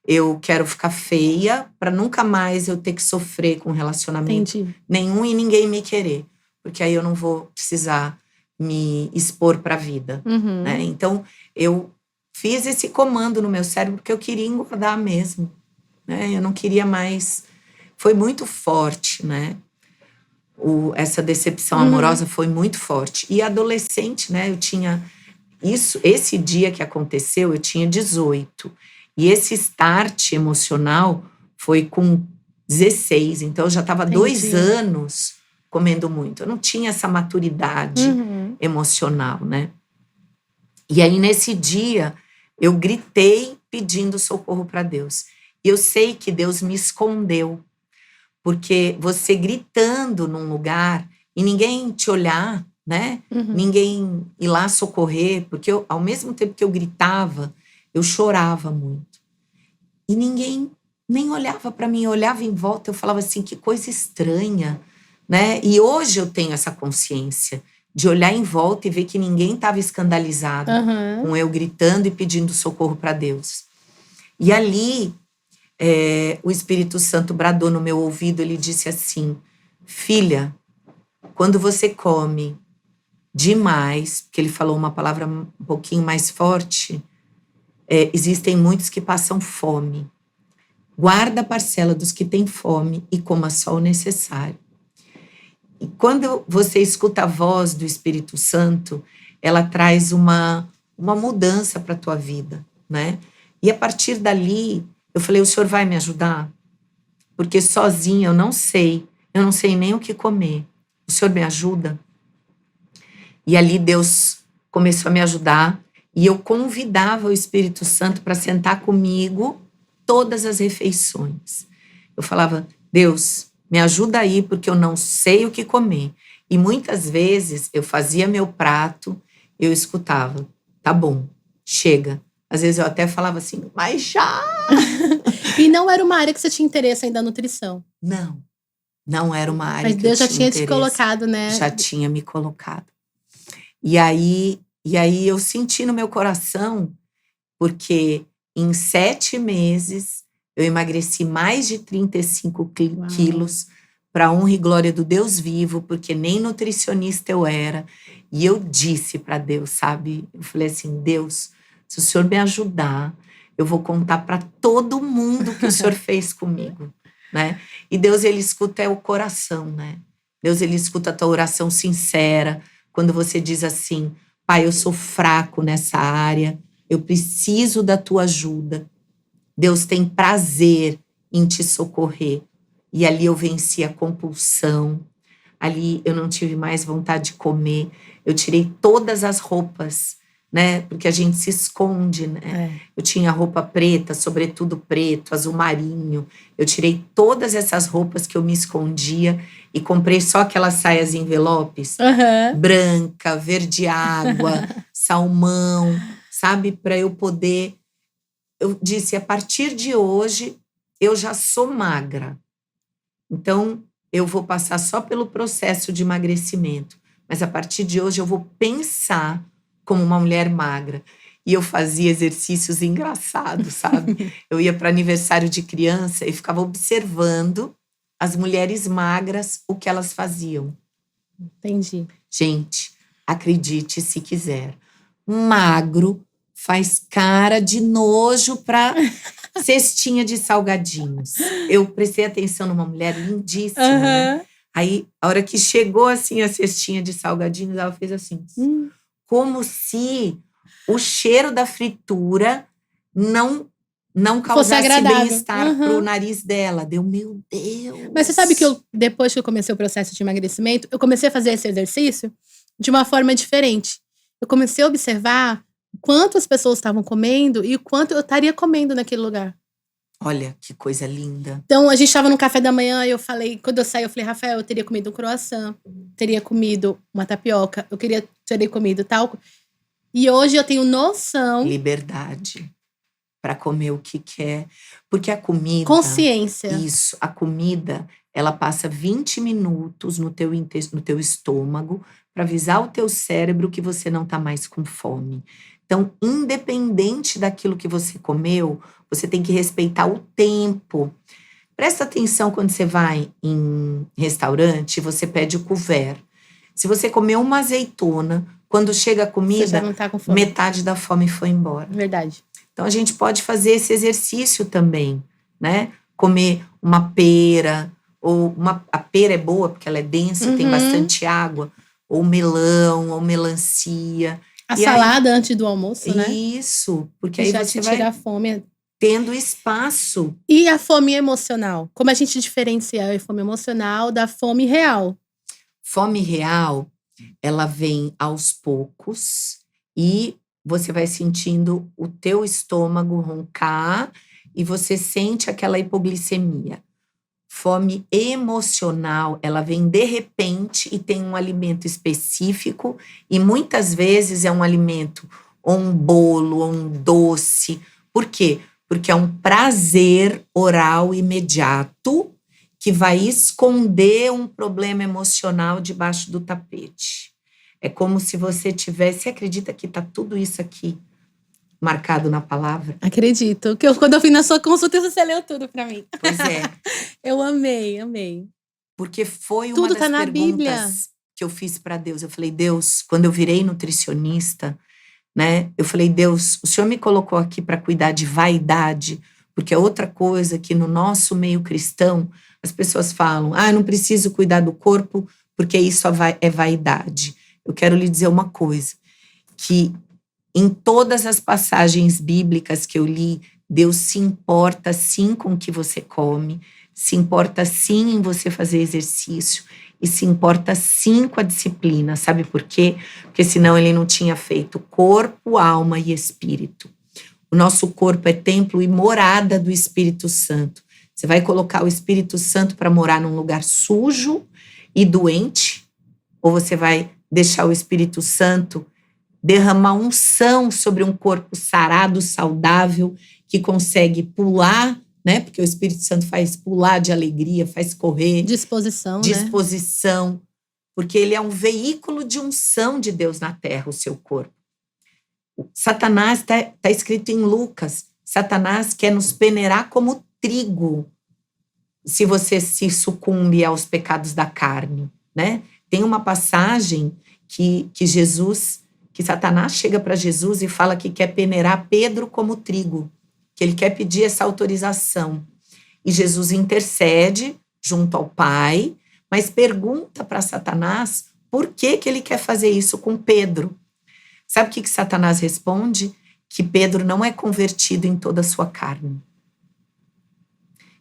eu quero ficar feia para nunca mais eu ter que sofrer com relacionamento nenhum e ninguém me querer. Porque aí eu não vou precisar me expor para a vida. Né? Então, eu fiz esse comando no meu cérebro porque eu queria engordar mesmo. Né? Eu não queria mais... Foi muito forte, né? Essa decepção amorosa foi muito forte. E adolescente, né? Eu tinha... Esse dia que aconteceu, eu tinha 18. E esse start emocional foi com 16. Então, eu já estava 2 anos comendo muito. Eu não tinha essa maturidade emocional, né? E aí, nesse dia, eu gritei pedindo socorro para Deus. E eu sei que Deus me escondeu. Porque você gritando num lugar e ninguém te olhar, né? Ninguém ir lá socorrer. Porque ao mesmo tempo que eu gritava, eu chorava muito. E ninguém nem olhava para mim, eu olhava em volta, eu falava assim, que coisa estranha, né? E hoje eu tenho essa consciência de olhar em volta e ver que ninguém estava escandalizado Aham. com eu gritando e pedindo socorro para Deus. E ali, o Espírito Santo bradou no meu ouvido, ele disse assim: filha, quando você come demais, porque ele falou uma palavra um pouquinho mais forte, existem muitos que passam fome. Guarda a parcela dos que têm fome e coma só o necessário. E quando você escuta a voz do Espírito Santo, ela traz uma mudança para a tua vida, né? E a partir dali, eu falei, o senhor vai me ajudar? Porque sozinha eu não sei nem o que comer. O senhor me ajuda? E ali Deus começou a me ajudar e eu convidava o Espírito Santo para sentar comigo todas as refeições. Eu falava, Deus, me ajuda aí porque eu não sei o que comer. E muitas vezes eu fazia meu prato, eu escutava, tá bom, chega. Às vezes eu até falava assim, mas já! E não era uma área que você tinha interesse ainda, a nutrição. Não era uma área Mas que Deus eu já tinha tinha te interesse. colocado, né? Já tinha me colocado. E aí eu senti no meu coração, porque em 7 meses eu emagreci mais de 35 quilos para honra e glória do Deus vivo, porque nem nutricionista eu era. E eu disse para Deus, sabe? Eu falei assim, Deus, se o Senhor me ajudar, eu vou contar para todo mundo o que o Senhor fez comigo, né? E Deus, ele escuta o coração, né? Deus, ele escuta a tua oração sincera, quando você diz assim, Pai, eu sou fraco nessa área, eu preciso da tua ajuda. Deus tem prazer em te socorrer. E ali eu venci a compulsão, ali eu não tive mais vontade de comer, eu tirei todas as roupas, né? Porque a gente se esconde, né? Eu tinha roupa preta, sobretudo preto, azul marinho. Eu tirei todas essas roupas que eu me escondia e comprei só aquelas saias envelopes, branca, verde água, salmão, sabe? Para eu poder... Eu disse, a partir de hoje, eu já sou magra. Então, eu vou passar só pelo processo de emagrecimento. Mas a partir de hoje, eu vou pensar como uma mulher magra. E eu fazia exercícios engraçados, sabe? Eu ia para aniversário de criança e ficava observando as mulheres magras, o que elas faziam. Entendi. Gente, acredite se quiser. Magro faz cara de nojo para cestinha de salgadinhos. Eu prestei atenção numa mulher lindíssima, né? Aí, a hora que chegou assim a cestinha de salgadinhos, ela fez assim, como se o cheiro da fritura não causasse bem-estar pro nariz dela. Deu, meu Deus! Mas você sabe que depois que eu comecei o processo de emagrecimento, eu comecei a fazer esse exercício de uma forma diferente. Eu comecei a observar quanto as pessoas estavam comendo e o quanto eu estaria comendo naquele lugar. Olha, que coisa linda. Então, a gente estava no café da manhã e eu falei, quando eu saí, eu falei, Rafael, eu teria comido um croissant, teria comido uma tapioca, teria comido tal. E hoje eu tenho noção. Liberdade para comer o que quer. Porque a comida... Consciência. Isso, a comida, ela passa 20 minutos no teu estômago para avisar o teu cérebro que você não está mais com fome. Então, independente daquilo que você comeu, você tem que respeitar o tempo. Presta atenção quando você vai em restaurante, você pede o couvert. Se você comeu uma azeitona, quando chega a comida, você já não tá com fome. Metade da fome foi embora. Verdade. Então, a gente pode fazer esse exercício também, né? Comer uma pera, a pera é boa porque ela é densa, tem bastante água, ou melão, ou melancia. A salada antes do almoço, né? Isso, porque aí já você vai tirar a fome. Tendo espaço. E a fome emocional? Como a gente diferencia a fome emocional da fome real? Fome real, ela vem aos poucos e você vai sentindo o teu estômago roncar e você sente aquela hipoglicemia. Fome emocional, ela vem de repente e tem um alimento específico e muitas vezes é um alimento ou um bolo ou um doce. Por quê? Porque é um prazer oral imediato que vai esconder um problema emocional debaixo do tapete. É como se você tivesse, acredita que tá tudo isso aqui marcado na palavra? Acredito. Quando eu fui na sua consulta, você leu tudo pra mim. Pois é. Eu amei. Porque foi uma Tudo tá das na Bíblia. perguntas que eu fiz para Deus. Eu falei, Deus, quando eu virei nutricionista, né? Eu falei, Deus, o Senhor me colocou aqui para cuidar de vaidade, porque é outra coisa que no nosso meio cristão as pessoas falam, eu não preciso cuidar do corpo porque isso é vaidade. Eu quero lhe dizer uma coisa, que em todas as passagens bíblicas que eu li, Deus se importa sim com o que você come, se importa sim em você fazer exercício e se importa sim com a disciplina. Sabe por quê? Porque senão ele não tinha feito corpo, alma e espírito. O nosso corpo é templo e morada do Espírito Santo. Você vai colocar o Espírito Santo para morar num lugar sujo e doente? Ou você vai deixar o Espírito Santo derramar unção sobre um corpo sarado, saudável, que consegue pular, né? Porque o Espírito Santo faz pular de alegria, faz correr. Disposição, né? Porque ele é um veículo de unção de Deus na terra, o seu corpo. Satanás, tá escrito em Lucas, Satanás quer nos peneirar como trigo, se você se sucumbe aos pecados da carne, né? Tem uma passagem que Satanás chega para Jesus e fala que quer peneirar Pedro como trigo, que ele quer pedir essa autorização. E Jesus intercede junto ao Pai, mas pergunta para Satanás por que ele quer fazer isso com Pedro. Sabe o que Satanás responde? Que Pedro não é convertido em toda a sua carne.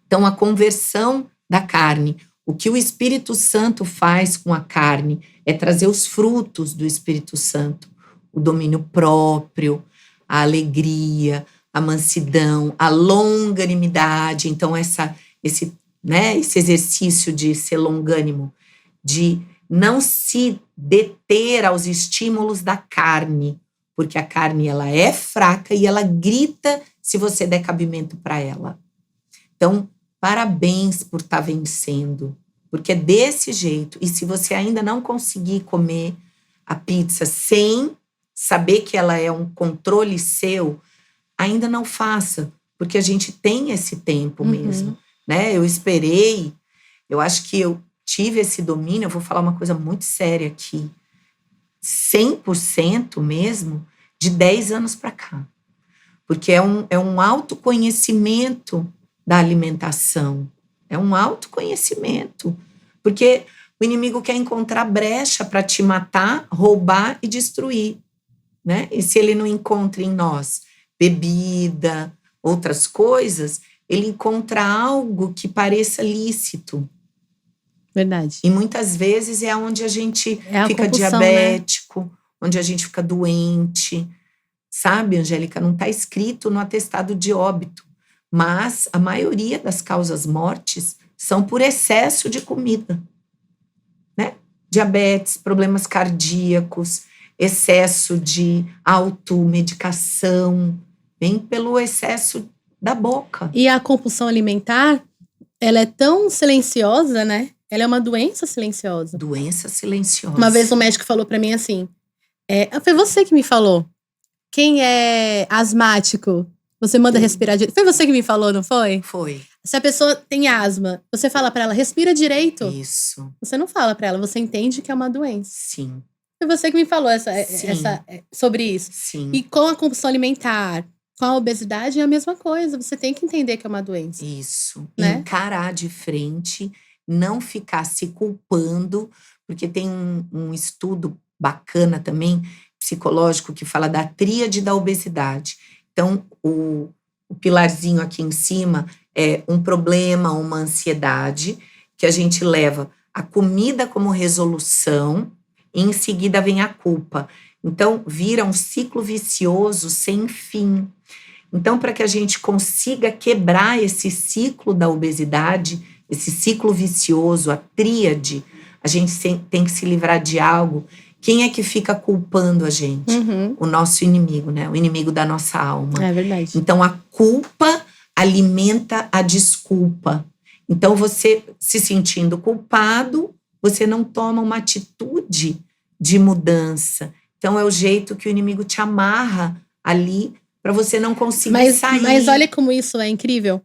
Então, a conversão da carne, o que o Espírito Santo faz com a carne é trazer os frutos do Espírito Santo. O domínio próprio, a alegria, a mansidão, a longanimidade. Então, esse exercício de ser longânimo, de não se deter aos estímulos da carne, porque a carne ela é fraca e ela grita se você der cabimento para ela. Então, parabéns por estar vencendo, porque é desse jeito. E se você ainda não conseguir comer a pizza sem saber que ela é um controle seu, ainda não faça, porque a gente tem esse tempo mesmo, né? Eu acho que eu tive esse domínio, eu vou falar uma coisa muito séria aqui, 100% mesmo, de 10 anos para cá. Porque é um autoconhecimento da alimentação, é um autoconhecimento, porque o inimigo quer encontrar brecha para te matar, roubar e destruir, né? E se ele não encontra em nós bebida, outras coisas, ele encontra algo que pareça lícito. Verdade. E muitas vezes é onde a gente fica compulsão, diabético, né? Onde a gente fica doente. Sabe, Angélica, não está escrito no atestado de óbito, mas a maioria das causas mortes são por excesso de comida, né? Diabetes, problemas cardíacos, excesso de automedicação, vem pelo excesso da boca. E a compulsão alimentar, ela é tão silenciosa, né? Ela é uma doença silenciosa. Doença silenciosa. Uma vez um médico falou pra mim assim, foi você que me falou. Quem é asmático, você manda respirar direito. Foi você que me falou, não foi? Foi. Se a pessoa tem asma, você fala pra ela, respira direito. Isso. Você não fala pra ela, você entende que é uma doença. Sim. Foi você que me falou sobre isso. Sim. E com a compulsão alimentar, com a obesidade, é a mesma coisa. Você tem que entender que é uma doença. Isso. Né? Encarar de frente, não ficar se culpando, porque tem um estudo bacana também, psicológico, que fala da tríade da obesidade. Então, o pilarzinho aqui em cima é um problema, uma ansiedade, que a gente leva a comida como resolução, e em seguida vem a culpa. Então, vira um ciclo vicioso sem fim. Então, para que a gente consiga quebrar esse ciclo da obesidade, esse ciclo vicioso, a tríade, a gente tem que se livrar de algo. Quem é que fica culpando a gente? O nosso inimigo, né? O inimigo da nossa alma. É verdade. Então, a culpa alimenta a desculpa. Então, você se sentindo culpado, você não toma uma atitude de mudança. Então é o jeito que o inimigo te amarra ali para você não conseguir sair. Mas olha como isso é incrível.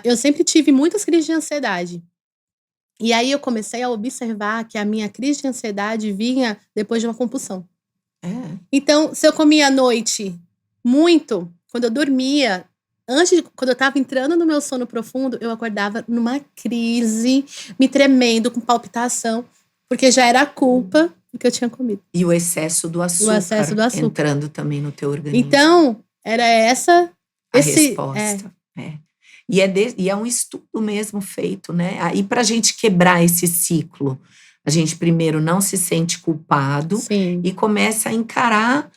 Eu sempre tive muitas crises de ansiedade. E aí eu comecei a observar que a minha crise de ansiedade vinha depois de uma compulsão. Então, se eu comia à noite muito, quando eu dormia, quando eu tava entrando no meu sono profundo, eu acordava numa crise, me tremendo, com palpitação, porque já era a culpa do que eu tinha comido. E o excesso do açúcar. Entrando também no teu organismo. Então, era essa a resposta. E é um estudo mesmo feito, né? Aí pra gente quebrar esse ciclo, a gente primeiro não se sente culpado. Sim. E começa a encarar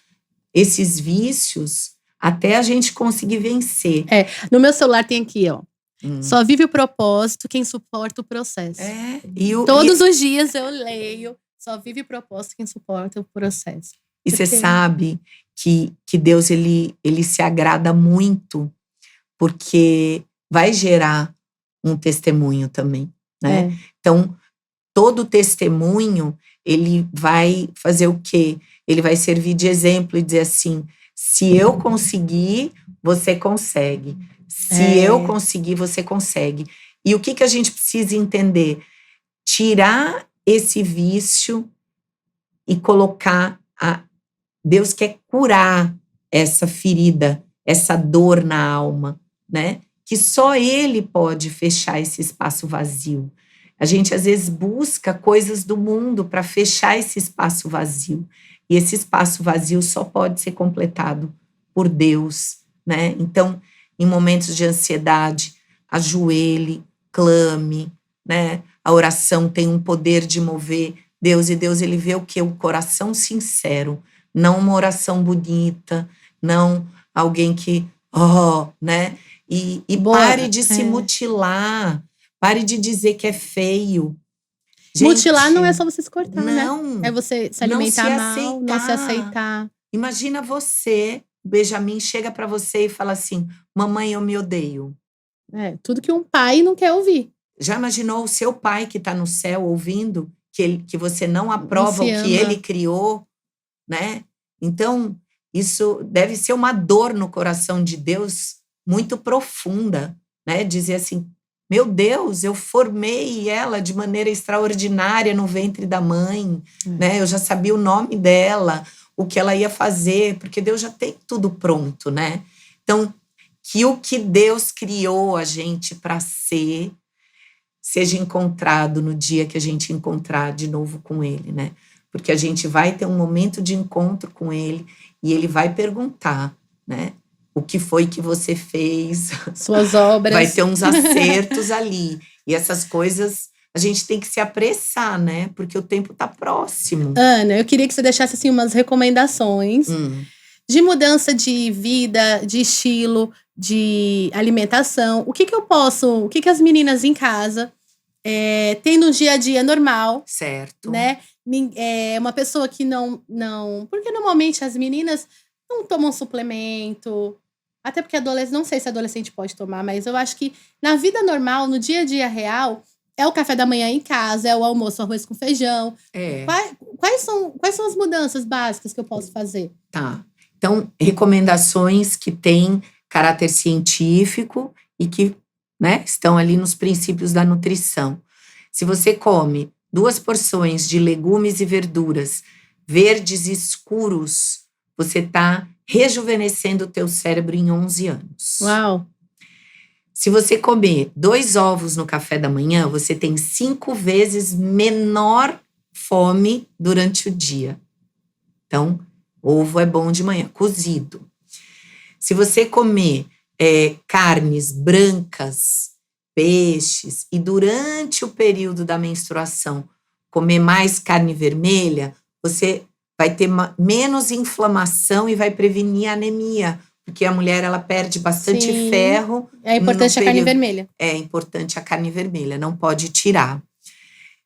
esses vícios até a gente conseguir vencer. No meu celular tem aqui, ó. Só vive o propósito quem suporta o processo. Todos os dias eu leio, só vive o propósito quem suporta o processo. E você sabe que Deus, ele se agrada muito, porque vai gerar um testemunho também, né? Então, todo testemunho, ele vai fazer o quê? Ele vai servir de exemplo e dizer assim, se eu conseguir, você consegue. Se eu conseguir, você consegue. E o que a gente precisa entender? Tirar esse vício e colocar Deus quer curar essa ferida, essa dor na alma, né? Que só Ele pode fechar esse espaço vazio. A gente, às vezes, busca coisas do mundo para fechar esse espaço vazio. E esse espaço vazio só pode ser completado por Deus, né? Então, em momentos de ansiedade, ajoelhe, clame, né? A oração tem um poder de mover Deus. E Deus, ele vê o quê? O coração sincero. Não uma oração bonita, não alguém que, né? E pare de se mutilar. Pare de dizer que é feio. Gente, mutilar não é só você se cortar, não, né? É você se alimentar mal, não se aceitar. Imagina você, Benjamin, chega pra você e fala assim, mamãe, eu me odeio. Tudo que um pai não quer ouvir. Já imaginou o seu pai que tá no céu ouvindo que você não aprova o que ele criou, né? Então, isso deve ser uma dor no coração de Deus muito profunda, né? Dizer assim, meu Deus, eu formei ela de maneira extraordinária no ventre da mãe, né? Eu já sabia o nome dela, o que ela ia fazer, porque Deus já tem tudo pronto, né? Então, que o que Deus criou a gente para ser, seja encontrado no dia que a gente encontrar de novo com Ele, né? Porque a gente vai ter um momento de encontro com Ele e Ele vai perguntar, né? O que foi que você fez? Suas obras. Vai ter uns acertos ali. E essas coisas, a gente tem que se apressar, né? Porque o tempo tá próximo. Ana, eu queria que você deixasse, assim, umas recomendações de mudança de vida, de estilo, de alimentação. O que as meninas em casa têm no dia a dia normal. Certo. Né? Uma pessoa que não... Porque normalmente as meninas não tomam suplemento. Até porque não sei se adolescente pode tomar, mas eu acho que na vida normal, no dia a dia real, é o café da manhã em casa, é o almoço, arroz com feijão. Quais são as mudanças básicas que eu posso fazer? Tá. Então, recomendações que têm caráter científico e que, né, estão ali nos princípios da nutrição. Se você come 2 porções de legumes e verduras verdes escuros, você está rejuvenescendo o teu cérebro em 11 anos. Uau! Se você comer 2 ovos no café da manhã, você tem 5 vezes menor fome durante o dia. Então, ovo é bom de manhã, cozido. Se você comer carnes brancas, peixes, e durante o período da menstruação comer mais carne vermelha, você vai ter menos inflamação e vai prevenir a anemia, porque a mulher, ela perde bastante ferro. É importante a carne vermelha. É importante a carne vermelha, não pode tirar.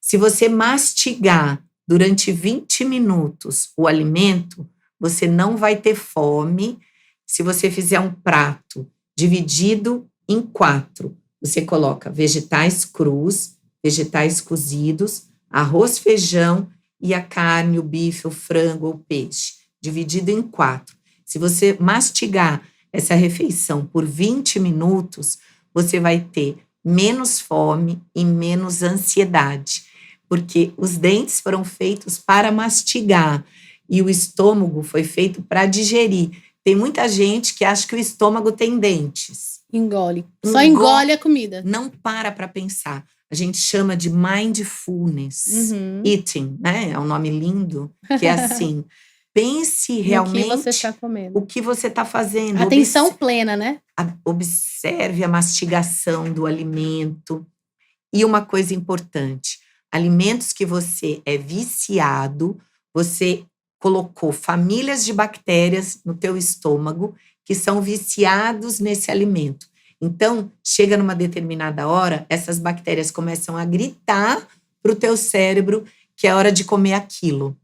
Se você mastigar durante 20 minutos o alimento, você não vai ter fome. Se você fizer um prato dividido em 4, você coloca vegetais crus, vegetais cozidos, arroz, feijão e a carne, o bife, o frango ou o peixe, dividido em 4. Se você mastigar essa refeição por 20 minutos, você vai ter menos fome e menos ansiedade, porque os dentes foram feitos para mastigar e o estômago foi feito para digerir. Tem muita gente que acha que o estômago tem dentes. Engole. Só engole a comida. Não para pensar. A gente chama de mindfulness eating, né? É um nome lindo, que é assim, pense realmente o que você está fazendo. Atenção plena, né? Observe a mastigação do alimento. E uma coisa importante, alimentos que você é viciado, você colocou famílias de bactérias no teu estômago que são viciados nesse alimento. Então, chega numa determinada hora, essas bactérias começam a gritar para o teu cérebro que é hora de comer aquilo.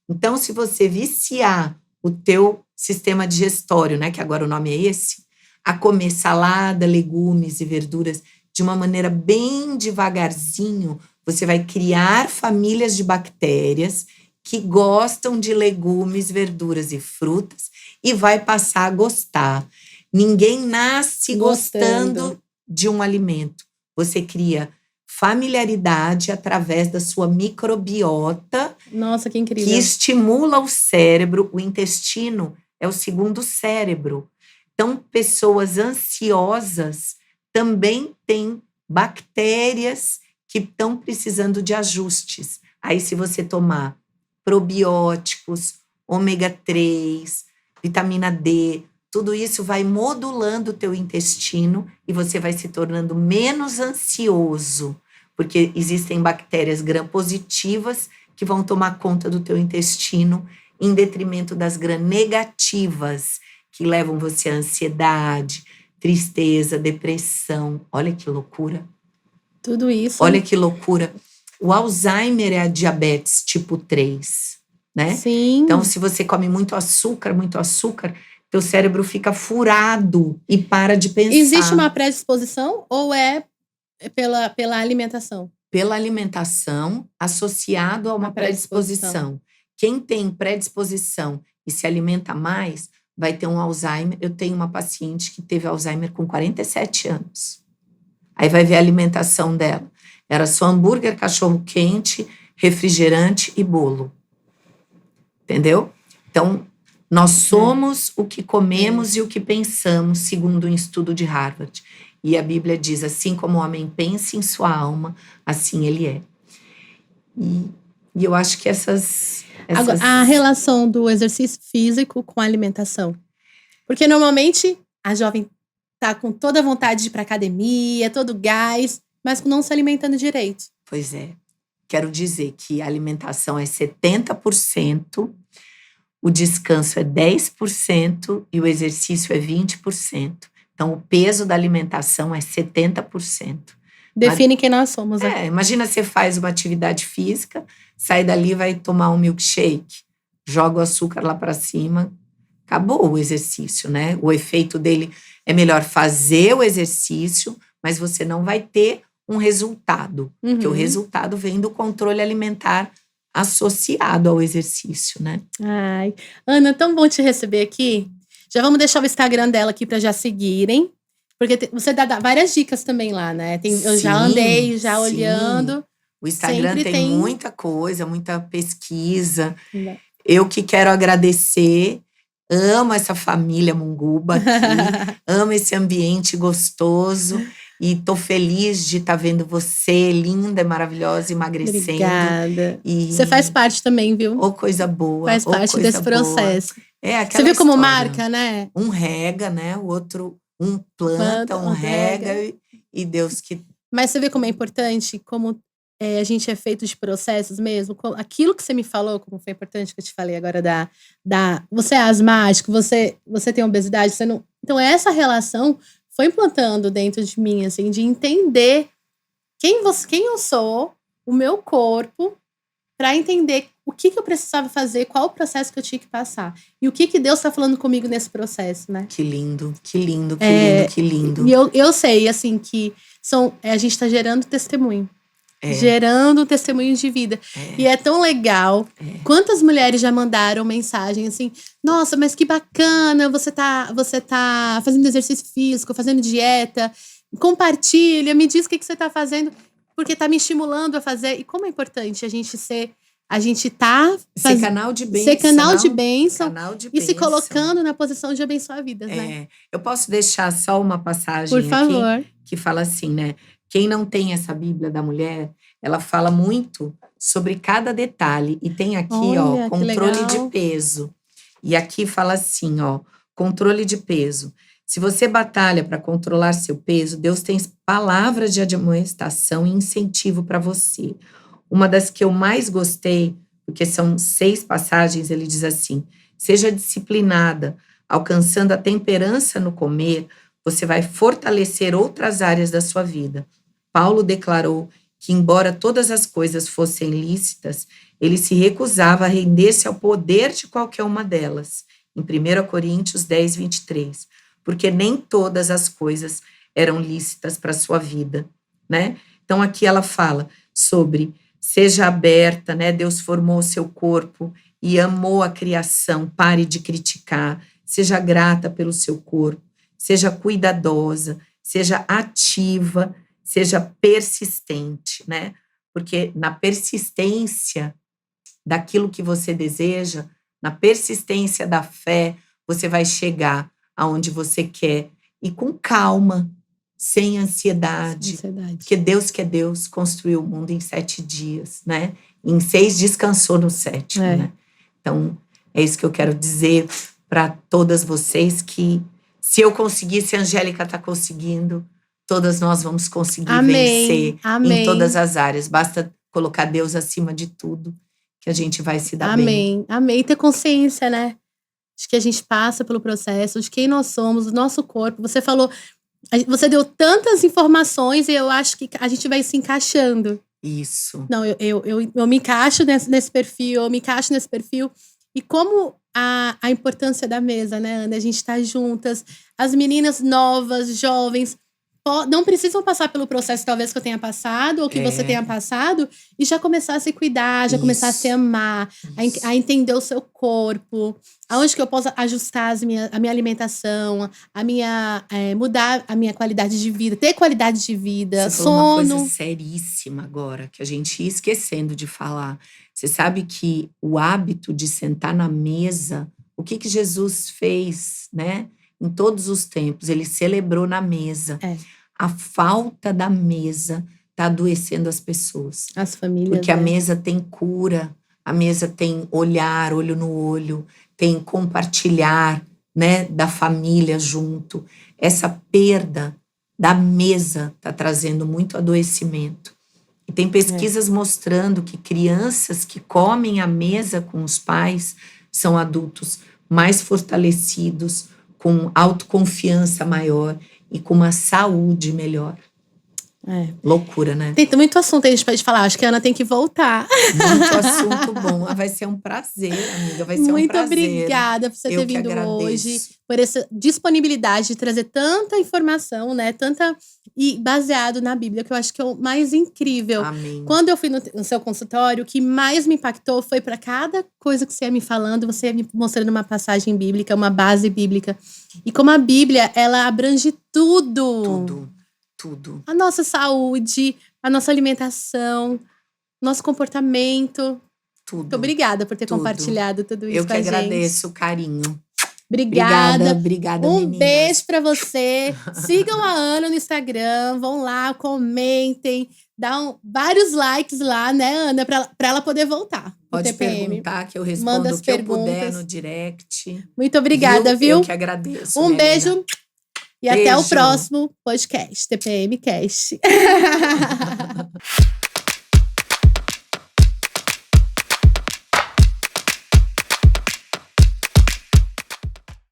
Então, se você viciar o teu sistema digestório, né, que agora o nome é esse, a comer salada, legumes e verduras de uma maneira bem devagarzinho, você vai criar famílias de bactérias que gostam de legumes, verduras e frutas e vai passar a gostar. Ninguém nasce gostando de um alimento. Você cria familiaridade através da sua microbiota. Nossa, que incrível. Que estimula o cérebro. O intestino é o segundo cérebro. Então, pessoas ansiosas também têm bactérias que estão precisando de ajustes. Aí, se você tomar probióticos, ômega 3, vitamina D, tudo isso vai modulando o teu intestino e você vai se tornando menos ansioso, porque existem bactérias gram-positivas que vão tomar conta do teu intestino em detrimento das gram-negativas, que levam você à ansiedade, tristeza, depressão. Olha que loucura. Tudo isso. Olha que loucura. O Alzheimer é a diabetes tipo 3, né? Sim. Então, se você come muito açúcar, teu cérebro fica furado e para de pensar. Existe uma predisposição ou é pela alimentação? Pela alimentação, associado a uma predisposição. Quem tem predisposição e se alimenta mais, vai ter um Alzheimer. Eu tenho uma paciente que teve Alzheimer com 47 anos. Aí vai ver a alimentação dela. Era só hambúrguer, cachorro-quente, refrigerante e bolo. Entendeu? Então, nós somos o que comemos e o que pensamos, segundo um estudo de Harvard. E a Bíblia diz, assim como o homem pensa em sua alma, assim ele é. E eu acho que essas... Agora, a relação do exercício físico com a alimentação. Porque normalmente a jovem tá com toda a vontade de ir pra academia, todo gás, mas não se alimentando direito. Pois é. Quero dizer que a alimentação é 70%, o descanso é 10% e o exercício é 20%. Então, o peso da alimentação é 70%. Define quem nós somos, né? Imagina você faz uma atividade física, sai dali e vai tomar um milkshake, joga o açúcar lá para cima, acabou o exercício, né? O efeito dele é melhor fazer o exercício, mas você não vai ter um resultado, porque o resultado vem do controle alimentar associado ao exercício, né? Ai, Ana, tão bom te receber aqui. Já vamos deixar o Instagram dela aqui para já seguirem, porque você dá várias dicas também lá, né? Eu já andei, olhando. O Instagram tem muita coisa, muita pesquisa. Eu que quero agradecer, amo essa família Munguba aqui, amo esse ambiente gostoso. E tô feliz de estar vendo você, linda, maravilhosa, emagrecendo. Obrigada. Você faz parte também, viu? Coisa boa. Faz parte desse processo. Você viu como marca, né? Um rega, né? O outro, um planta, um rega. E Deus que... Mas você vê como é importante, como a gente é feito de processos mesmo. Aquilo que você me falou, como foi importante que eu te falei agora você é asmático, você tem obesidade, você não... Então, essa relação foi implantando dentro de mim, assim, de entender quem eu sou, o meu corpo, para entender o que eu precisava fazer, qual o processo que eu tinha que passar. E o que Deus está falando comigo nesse processo, né? Que lindo, que lindo, que lindo, que lindo. E eu sei, assim, que a gente está gerando testemunho. gerando um testemunho de vida. E é tão legal. Quantas mulheres já mandaram mensagem assim, nossa, mas que bacana, você tá fazendo exercício físico, fazendo dieta, compartilha, me diz o que você tá fazendo, porque tá me estimulando a fazer. E como é importante a gente ser canal de bênção. Ser canal de bênção. Canal de e se bênção. colocando na posição de abençoar vidas, né? Eu posso deixar só uma passagem Por favor. aqui que fala assim, né? Quem não tem essa Bíblia da mulher, ela fala muito sobre cada detalhe. E tem aqui, Olha, controle de peso. E aqui fala assim, controle de peso. Se você batalha para controlar seu peso, Deus tem palavras de admoestação e incentivo para você. Uma das que eu mais gostei, porque são 6 passagens, ele diz assim, seja disciplinada, alcançando a temperança no comer, você vai fortalecer outras áreas da sua vida. Paulo declarou que, embora todas as coisas fossem lícitas, ele se recusava a render-se ao poder de qualquer uma delas. Em 1 Coríntios 10, 23. Porque nem todas as coisas eram lícitas para a sua vida, né? Então, aqui ela fala sobre seja aberta, né? Deus formou o seu corpo e amou a criação. Pare de criticar. Seja grata pelo seu corpo. Seja cuidadosa. Seja ativa. Seja persistente, né? Porque na persistência daquilo que você deseja, na persistência da fé, você vai chegar aonde você quer. E com calma, sem ansiedade. Porque Deus que é Deus, construiu o mundo em 7 dias, né? Em 6 descansou no 7º, né? Então, é isso que eu quero dizer para todas vocês, que se eu conseguir, se a Angélica está conseguindo, todas nós vamos conseguir vencer em todas as áreas. Basta colocar Deus acima de tudo, que a gente vai se dar bem. Amém. E ter consciência, né? De que a gente passa pelo processo, de quem nós somos, do nosso corpo. Você falou... Você deu tantas informações e eu acho que a gente vai se encaixando. Isso. Não, eu me encaixo nesse perfil, E como a importância da mesa, né, Ana? A gente tá juntas. As meninas novas, jovens, não precisam passar pelo processo talvez que eu tenha passado ou que você tenha passado e já começar a se cuidar, já começar a se amar, a entender o seu corpo, aonde que eu posso ajustar a minha alimentação, mudar a minha qualidade de vida, ter qualidade de vida, você sono. Falou uma coisa seríssima agora, que a gente ia esquecendo de falar. Você sabe que o hábito de sentar na mesa, o que Jesus fez, né? Em todos os tempos, ele celebrou na mesa. A falta da mesa está adoecendo as pessoas. As famílias. Porque a mesa tem cura, a mesa tem olhar, olho no olho, tem compartilhar, né, da família junto. Essa perda da mesa está trazendo muito adoecimento. E tem pesquisas mostrando que crianças que comem à mesa com os pais são adultos mais fortalecidos, com autoconfiança maior e com uma saúde melhor. Loucura, né? Tem muito assunto aí a gente pode falar. Acho que a Ana tem que voltar. Muito assunto bom. Vai ser um prazer, amiga. Vai ser um prazer. Muito obrigada por você ter vindo hoje. Por essa disponibilidade de trazer tanta informação, né? E baseado na Bíblia, que eu acho que é o mais incrível. Amém. Quando eu fui no seu consultório, o que mais me impactou foi para cada coisa que você ia me falando, você ia me mostrando uma passagem bíblica, uma base bíblica. E como a Bíblia, ela abrange tudo. Tudo. A nossa saúde, a nossa alimentação, nosso comportamento. Tudo. Muito obrigada por ter compartilhado tudo isso com a gente. Eu que agradeço o carinho. Obrigada, um meninas. Beijo pra você. Sigam a Ana no Instagram, vão lá, comentem, dá vários likes lá, né, Ana, pra ela poder voltar. Pode perguntar que eu respondo o que eu puder no direct. Muito obrigada, viu? Eu que agradeço. Um beijo e até o próximo podcast, TPM Cast.